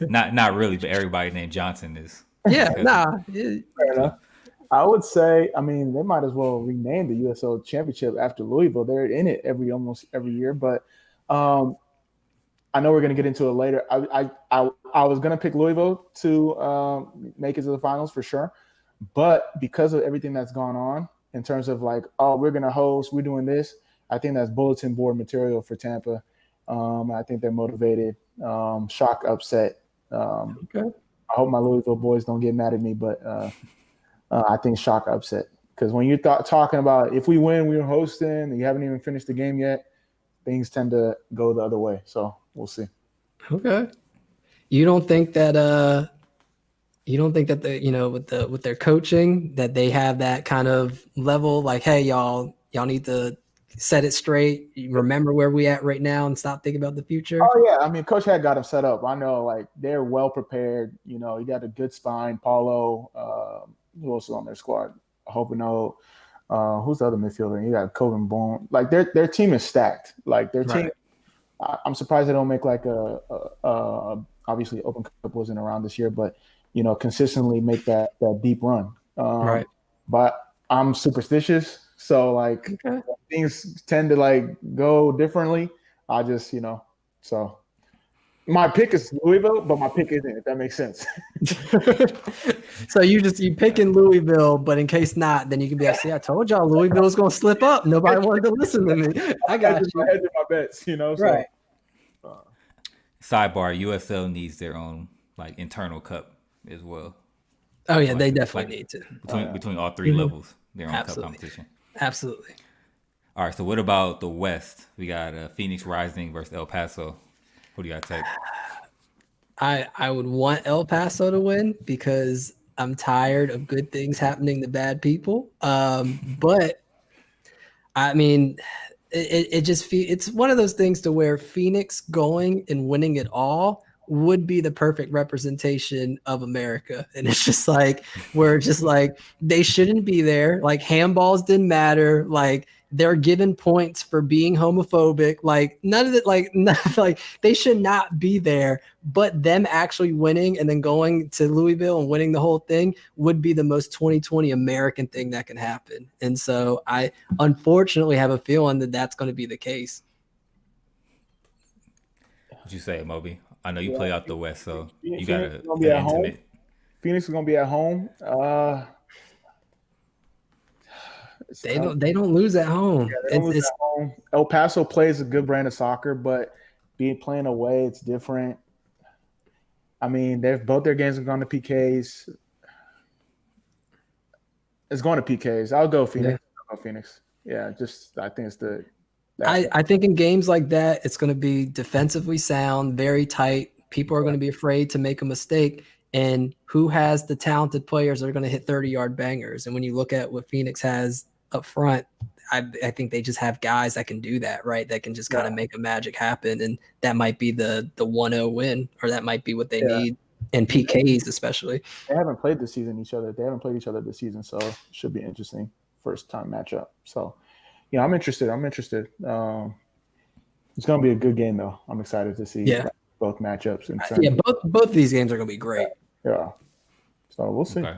not really, but everybody named Johnson is. Yeah, Fair enough. I would say, I mean, they might as well rename the USL Championship after Louisville. They're in it almost every year, but I know we're going to get into it later. I was going to pick Louisville to make it to the finals for sure, but because of everything that's gone on in terms of like, oh, we're going to host, we're doing this, I think that's bulletin board material for Tampa. I think they're motivated. Shock upset. Okay. I hope my Louisville boys don't get mad at me, but I think shock upset. Because when you're talking about if we win, we're hosting, and you haven't even finished the game yet, things tend to go the other way. So we'll see. Okay. You don't think that with their coaching that they have that kind of level, like, hey, y'all need to set it straight. Remember where we at right now and stop thinking about the future. Oh yeah, I mean, Coach had got him set up. I know, like they're well prepared. You got a good spine. Paulo, who else is on their squad? I hope no. Who's the other midfielder? You got Coven Bone. Like their team is stacked. Like their team. I'm surprised they don't make like a obviously Open Cup wasn't around this year, but consistently make that deep run. Right. But I'm superstitious. So like things tend to like go differently. I just, so my pick is Louisville, but my pick isn't, if that makes sense. So you picking Louisville, but in case not, then you can be like, see, I told y'all Louisville was going to slip up. Nobody wanted to listen to me. I got you. I hedged my bets, Right. So. Sidebar: USL needs their own like internal cup as well. Oh yeah, they definitely need to between all 3 levels, their own cup competition. Absolutely. All right, so what about the West? We got Phoenix Rising versus El Paso. What do you got to take? I would want El Paso to win because I'm tired of good things happening to bad people. But I mean, it just it's one of those things to where Phoenix going and winning it all would be the perfect representation of America. And it's just like, we're just like, they shouldn't be there. Like handballs didn't matter. Like they're given points for being homophobic. Like none of it, like they should not be there, but them actually winning and then going to Louisville and winning the whole thing would be the most 2020 American thing that can happen. And so I unfortunately have a feeling that that's going to be the case. What'd you say, Amobi? I know you play out the West, so you got to be at home. Phoenix is going to be at home. They don't lose at home. Yeah, they don't lose at home. El Paso plays a good brand of soccer, but playing away, it's different. I mean, both their games have gone to PKs. It's going to PKs. I'll go Phoenix. Yeah. I'll go Phoenix. Yeah, just I think it's the. I think in games like that, it's going to be defensively sound, very tight. People are going to be afraid to make a mistake. And who has the talented players that are going to hit 30-yard bangers? And when you look at what Phoenix has up front, I think they just have guys that can do that, right? That can just kind of make a magic happen. And that might be the 1-0 win, or that might be what they need. And PKs especially. They haven't played this season each other. They haven't played each other this season, so it should be interesting first time matchup. So, yeah, I'm interested. It's going to be a good game, though. I'm excited to see both matchups. Both of these games are going to be great. Yeah. So we'll see. Okay.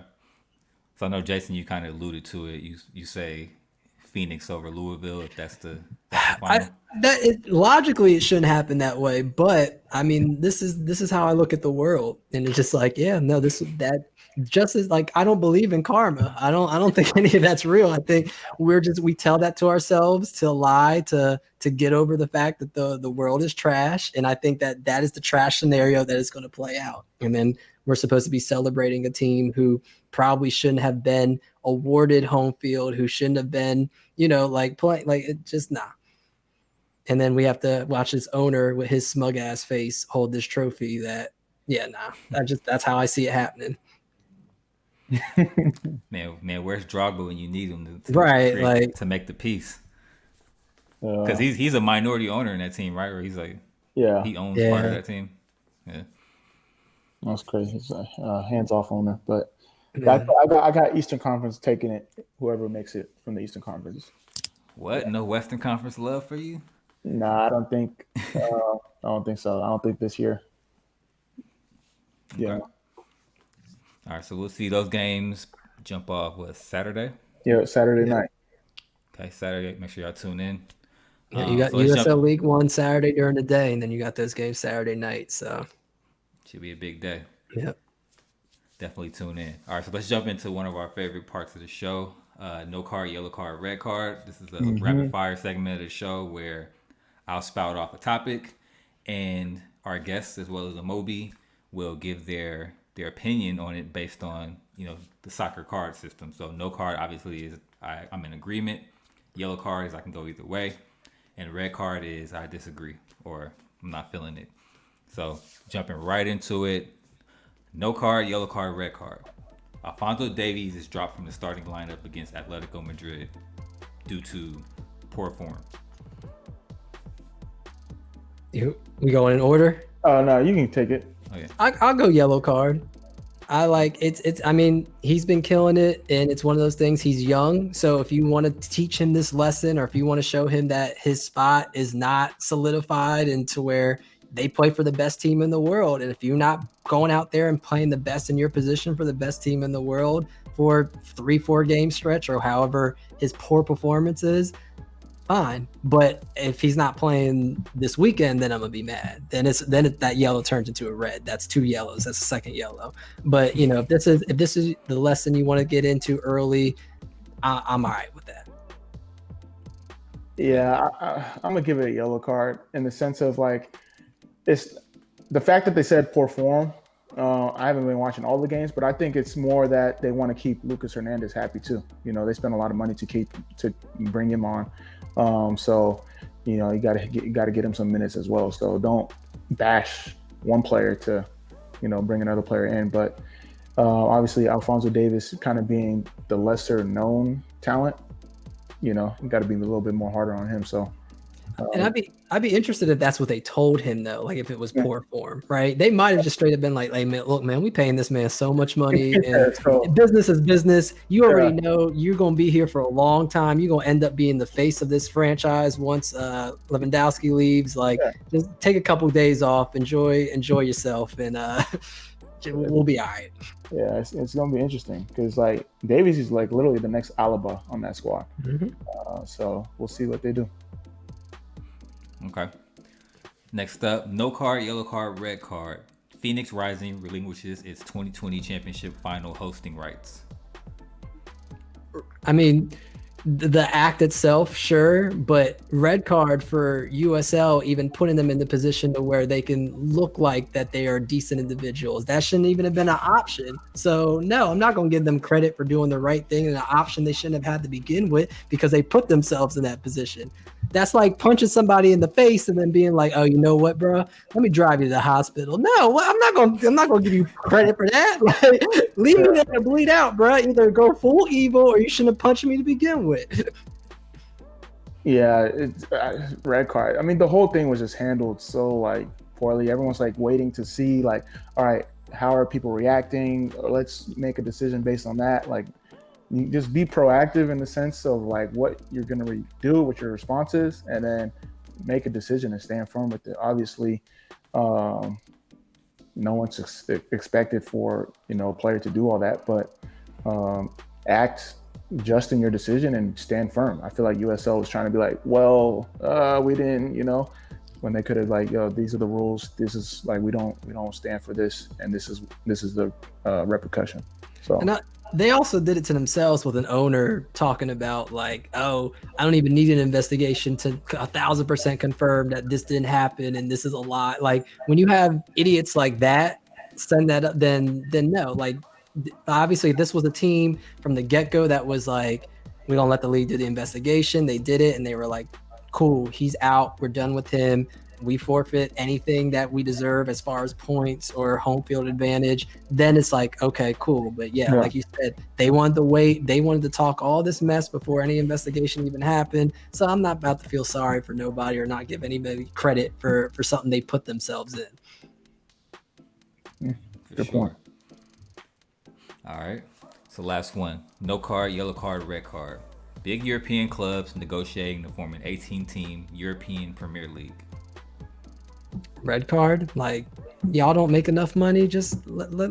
So I know, Jason, you kind of alluded to it. You say Phoenix over Louisville if that's the final. Logically, it shouldn't happen that way, but I mean, this is how I look at the world, and it's just like, just as like I don't believe in karma. I don't think any of that's real. I think we tell that to ourselves to lie to get over the fact that the world is trash, and I think that is the trash scenario that is going to play out, and then we're supposed to be celebrating a team who probably shouldn't have been awarded home field, who shouldn't have been, playing like it just nah. And then we have to watch this owner with his smug ass face hold this trophy. That's how I see it happening. man, where's Drogba when you need him to make the piece? Because he's a minority owner in that team, right? Or he's like, he owns part of that team. Yeah, that's crazy. He's a hands-off owner, but I got Eastern Conference taking it. Whoever makes it from the Eastern Conference. What? No Western Conference love for you? Nah, I don't think. I don't think so. I don't think this year. Yeah. Okay. All right, so we'll see those games jump off Saturday. Yeah, Saturday night. Okay, Saturday. Make sure y'all tune in. Yeah, you got USL League 1 Saturday during the day, and then you got those games Saturday night. So should be a big day. Yep. Definitely tune in. All right, so let's jump into one of our favorite parts of the show. No card, yellow card, red card. This is a rapid fire segment of the show where I'll spout off a topic, and our guests, as well as Amobi, will give their opinion on it based on the soccer card system. So no card obviously is I'm in agreement. Yellow card is I can go either way, and red card is I disagree or I'm not feeling it. So jumping right into it. No card, yellow card, red card. Alphonso Davies is dropped from the starting lineup against Atletico Madrid due to poor form. We going in order? Oh no, you can take it. Okay. I'll go yellow card. I like it's. I mean, he's been killing it, and it's one of those things. He's young, so if you want to teach him this lesson, or if you want to show him that his spot is not solidified into where they play for the best team in the world, and if you're not going out there and playing the best in your position for the best team in the world for 3-4 game stretch or however his poor performance is, fine. But if he's not playing this weekend, then I'm gonna be mad. Then that yellow turns into a red. That's 2 yellows. That's a second yellow. But if this is the lesson you want to get into early, I'm all right with that. Yeah, I'm gonna give it a yellow card in the sense of like it's the fact that they said poor form. I haven't been watching all the games, but I think it's more that they want to keep Lucas Hernandez happy too. They spend a lot of money to bring him on. So you got to get him some minutes as well. So don't bash one player to bring another player in. But obviously Alphonso Davies kind of being the lesser known talent, you got to be a little bit more harder on him. So. And I'd be interested if that's what they told him though, like if it was poor form, right? They might have just straight up been like, "Hey man, look, man, we paying this man so much money, and business is business. You already know you're gonna be here for a long time. You're gonna end up being the face of this franchise once Lewandowski leaves. Like, just take a couple of days off, enjoy yourself, and we'll be all right." Yeah, it's gonna be interesting because like Davies is like literally the next Alaba on that squad. So we'll see what they do. Okay. Next up, no card, yellow card, red card. Phoenix Rising relinquishes its 2020 championship final hosting rights. I mean, the act itself, sure, but red card for USL, even putting them in the position to where they can look like that they are decent individuals, that shouldn't even have been an option. So no, I'm not going to give them credit for doing the right thing and an option they shouldn't have had to begin with because they put themselves in that position. That's like punching somebody in the face and then being like, "Oh, you know what, bro? Let me drive you to the hospital." No, I'm not gonna give you credit for that. Like, leave me there to bleed out, bro. Either go full evil or you shouldn't have punched me to begin with. Yeah, it's red card. I mean, the whole thing was just handled so like poorly. Everyone's like waiting to see like, all right, how are people reacting? Let's make a decision based on that. Like, you just be proactive in the sense of like what you're going to do, what your response is, and then make a decision and stand firm with it. Obviously, no one's expected for a player to do all that, but act just in your decision and stand firm. I feel like USL was trying to be like, well, we didn't, when they could have like, yo, these are the rules. This is like we don't stand for this, and this is the repercussion. So. They also did it to themselves with an owner talking about like, oh, I don't even need an investigation to 1,000% confirm that this didn't happen and this is a lie. Like when you have idiots like that send that up, then no. Like obviously this was a team from the get-go that was like, we don't let the league do the investigation. They did it and they were like, cool, he's out. We're done with him. We forfeit anything that we deserve as far as points or home field advantage. Then it's like, okay, cool. But yeah, like you said, they wanted to wait. They wanted to talk all this mess before any investigation even happened. So I'm not about to feel sorry for nobody or not give anybody credit for something they put themselves in. Good point. All right. So last one, no card, yellow card, red card. Big European clubs negotiating to form an 18-team European Premier League. Red card, like y'all don't make enough money. Just let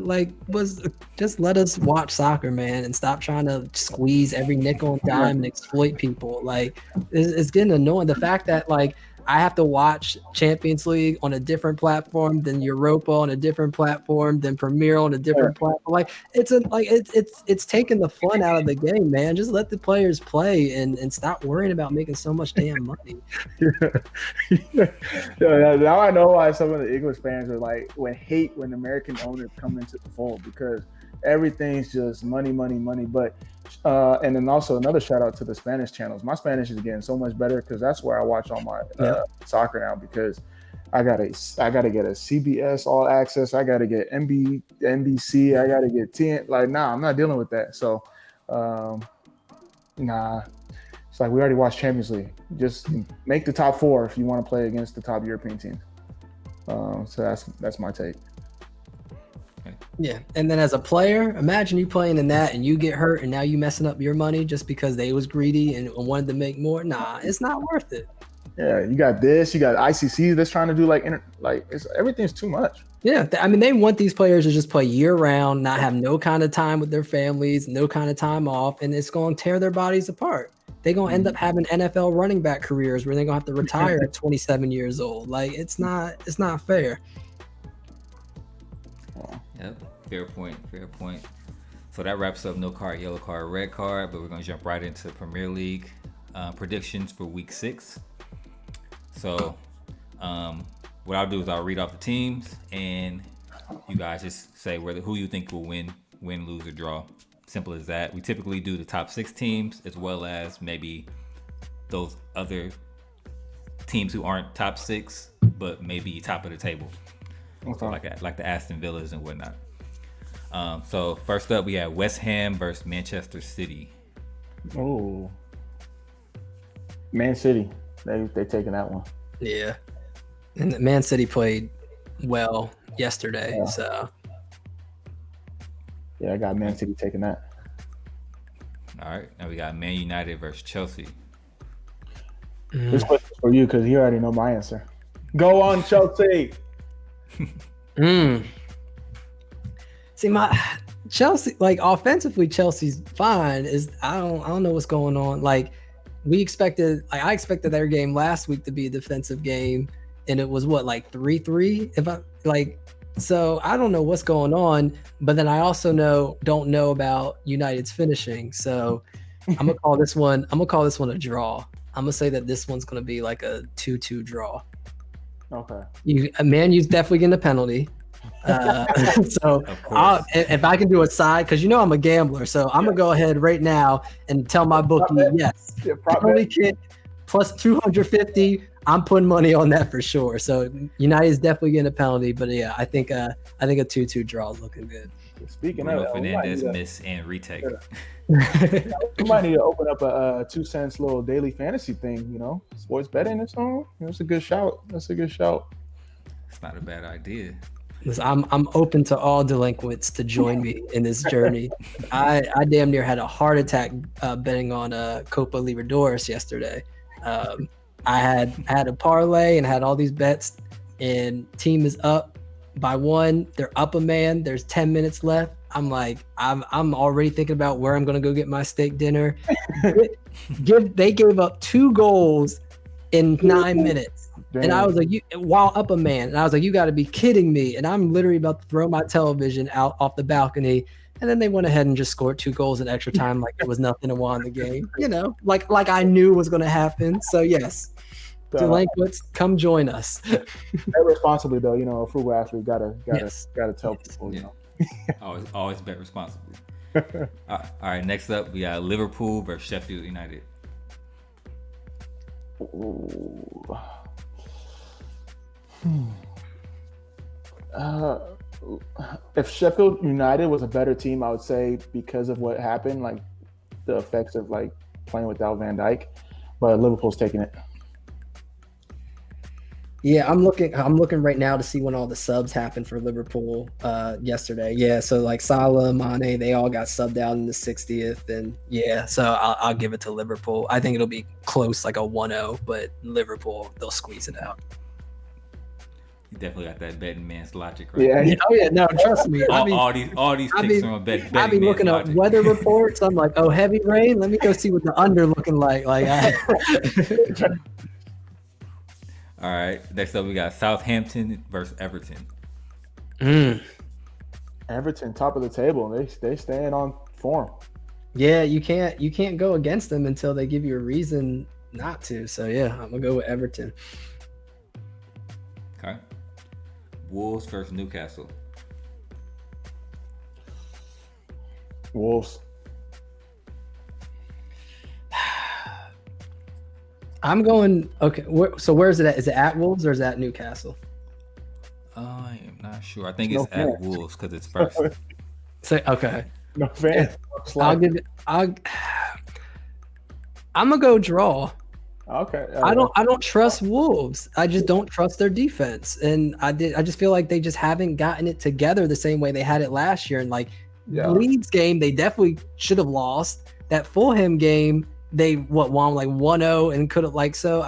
us watch soccer, man, and stop trying to squeeze every nickel and dime and exploit people. Like it's getting annoying. The fact that like I have to watch Champions League on a different platform than Europa on a different platform than Premier on a different platform. Like it's taking the fun out of the game, man. Just let the players play and stop worrying about making so much damn money. Now I know why some of the English fans are like hate when American owners come into the fold because everything's just money. But and then also another shout out to the Spanish channels. My Spanish is getting so much better because that's where I watch all my soccer now. Because I gotta get a CBS All Access. I gotta get NBC. I gotta get TN. Like, nah, I'm not dealing with that. So, nah. It's like we already watched Champions League. Just make the top four if you want to play against the top European teams. So that's my take. Yeah, and then as a player, imagine you playing in that and you get hurt and now you messing up your money just because they was greedy and wanted to make more. Nah, it's not worth it. Yeah, you got this, you got ICC that's trying to do everything's too much. Yeah, I mean they want these players to just play year round, not have no kind of time with their families, no kind of time off, and it's going to tear their bodies apart. They're going to end up having NFL running back careers where they're going to have to retire at 27 years old. Like it's not fair. Yep, fair point. So that wraps up no card, yellow card, red card, but we're going to jump right into Premier League predictions for week 6. So what I'll do is I'll read off the teams and you guys just say who you think will win, lose, or draw. Simple as that. We typically do the top 6 teams as well as maybe those other teams who aren't top 6 but maybe top of the table. Okay. So like the Aston Villas and whatnot. So first up, we have West Ham versus Manchester City. Oh, Man City. They taking that one. Yeah, and Man City played well yesterday. Yeah. So yeah, I got Man City taking that. All right, now we got Man United versus Chelsea. This question's for you because you already know my answer. Go on, Chelsea. See, my Chelsea, like offensively, Chelsea's fine. I don't know what's going on. Like I expected their game last week to be a defensive game, and it was what, like 3-3. So I don't know what's going on. But then I also don't know about United's finishing. So I'm gonna call this one a draw. I'm gonna say that this one's gonna be like a 2-2 draw. Okay. Man U's definitely getting a penalty. So if I can do a side, because I'm a gambler, so I'm gonna go ahead right now and tell my bookie, yes, penalty kick plus 250. I'm putting money on that for sure. So United is definitely getting a penalty, but yeah, I think a 2-2 draw is looking good. Speaking Bruno of Fernandez miss and retake. We might need to open up a 2 cents little daily fantasy thing. Sports betting or something. That's a good shout. It's not a bad idea. I'm open to all delinquents to join me in this journey. I damn near had a heart attack betting on Copa Libertadores yesterday. I had a parlay and had all these bets, and team is up by 1. They're up a man. There's 10 minutes left. I'm like, I'm already thinking about where I'm gonna go get my steak dinner. They gave up 2 goals in 9 minutes. Damn. And I was like, while up a man, and I was like, you got to be kidding me. And I'm literally about to throw my television out off the balcony. And then they went ahead and just scored 2 goals in extra time, like it was nothing to win the game. Like I knew was going to happen. So yes, delinquents, come join us. Responsibly though, a frugal athlete gotta tell people. always bet responsibly. All right, next up we got Liverpool versus Sheffield United. Ooh. If Sheffield United was a better team, I would say, because of what happened, like the effects of like playing without Van Dijk, but Liverpool's taking it. Yeah, I'm looking right now to see when all the subs happened for Liverpool yesterday. Yeah, so like Salah, Mane, they all got subbed out in the 60th, and yeah, so I'll give it to Liverpool. I think it'll be close, like a 1-0, but Liverpool, they'll squeeze it out. You definitely got that betting man's logic, right? Yeah. Oh yeah, no, trust me. all these picks from a betting I be looking up weather reports. I'm like, oh, heavy rain. Let me go see what the under looking like. All right. Next up, we got Southampton versus Everton. Everton, top of the table. They staying on form. Yeah, you can't go against them until they give you a reason not to. So yeah, I'm gonna go with Everton. Okay. Wolves versus Newcastle. Wolves. I'm going. Okay, so where is it at? Is it at Wolves or is it at Newcastle? I am not sure. I think it's at Wolves because it's first. So okay. No fan. I'll give it. I'm gonna go draw. Okay. I don't trust Wolves. I just don't trust their defense, and I just feel like they just haven't gotten it together the same way they had it last year. And like Leeds game, they definitely should have lost. That Fulham game, they won like 1-0 and could have so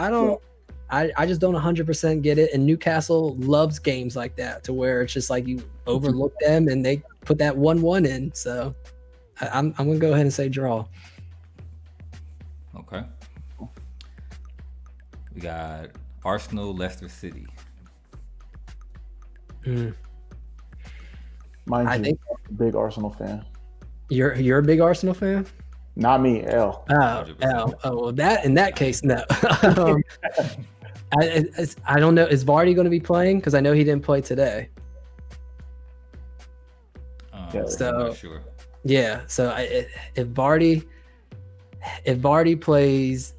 I just don't 100% get it. And Newcastle loves games like that to where it's just like you overlook them and they put that 1-1 in. So I'm gonna go ahead and say draw. Okay. We got Arsenal, Leicester City. Mind you, I'm a big Arsenal fan. You're a big Arsenal fan? Not me, L. Oh, well, that in that case, no. I don't know. Is Vardy going to be playing? Because I know he didn't play today. So I'm not sure. Yeah. So if Vardy plays,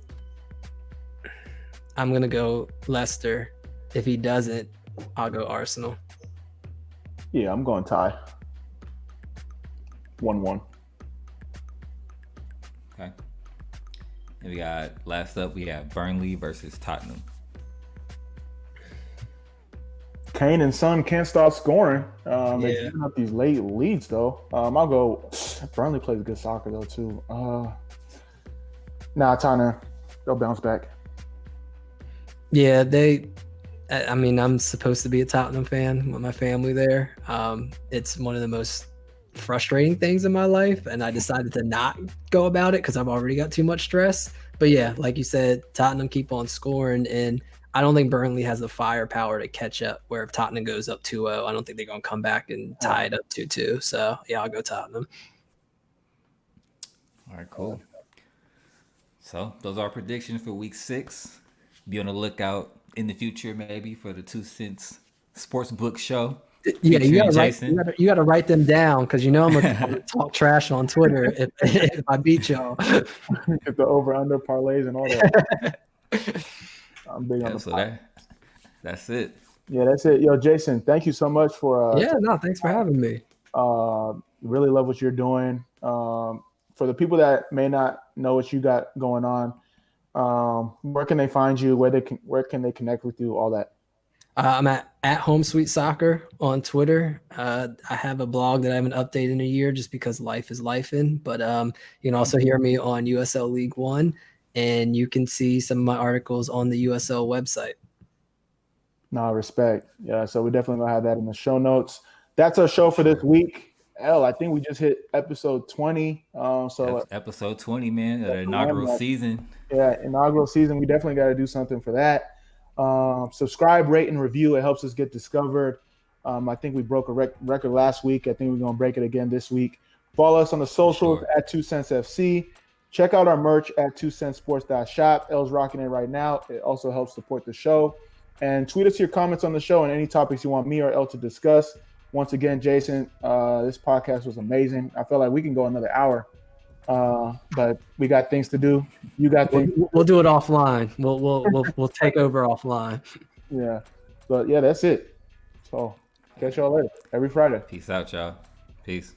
I'm gonna go Leicester. If he doesn't, I'll go Arsenal. Yeah, I'm going tie. 1-1. Okay. And we got last up. We have Burnley versus Tottenham. Kane and Son can't stop scoring. They're giving up these late leads though. I'll go. Burnley plays good soccer though too. Tottenham. They'll bounce back. Yeah, I'm supposed to be a Tottenham fan with my family there. It's one of the most frustrating things in my life, and I decided to not go about it because I've already got too much stress. But yeah, like you said, Tottenham keep on scoring, and I don't think Burnley has the firepower to catch up, where if Tottenham goes up 2-0, I don't think they're going to come back and tie it up 2-2. So yeah, I'll go Tottenham. All right, cool. So those are our predictions for week 6. Be on the lookout in the future, maybe, for the 2 Cents Sportsbook show. Yeah, Jason. you gotta write them down because I'm gonna talk trash on Twitter if I beat y'all. Get the over/under parlays and all that. I'm big on the so that's it. Yeah, that's it. Yo, Jason, thank you so much for. Thanks for having me. Really love what you're doing. For the people that may not know what you got going on, where can they find you? Where can they connect with you? All that. I'm at Home Sweet Soccer on Twitter. I have a blog that I haven't updated in a year just because life is lifing. But you can also hear me on USL League One, and you can see some of my articles on the USL website. No, respect. Yeah, so we're definitely gonna have that in the show notes. That's our show for this week. I think we just hit episode 20. So episode 20, man, the inaugural season. Yeah, inaugural season. We definitely got to do something for that. Subscribe, rate, and review. It helps us get discovered. I think we broke a record last week. I think we're going to break it again this week. Follow us on the socials at 2 Cents FC. Check out our merch at 2centsports.shop. El's rocking it right now. It also helps support the show. And tweet us your comments on the show and any topics you want me or El to discuss. Once again, Jason, this podcast was amazing. I feel like we can go another hour, but we got things to do. You got things. We'll do it offline. We'll take over offline. Yeah, but yeah, that's it. So catch y'all later every Friday. Peace out, y'all. Peace.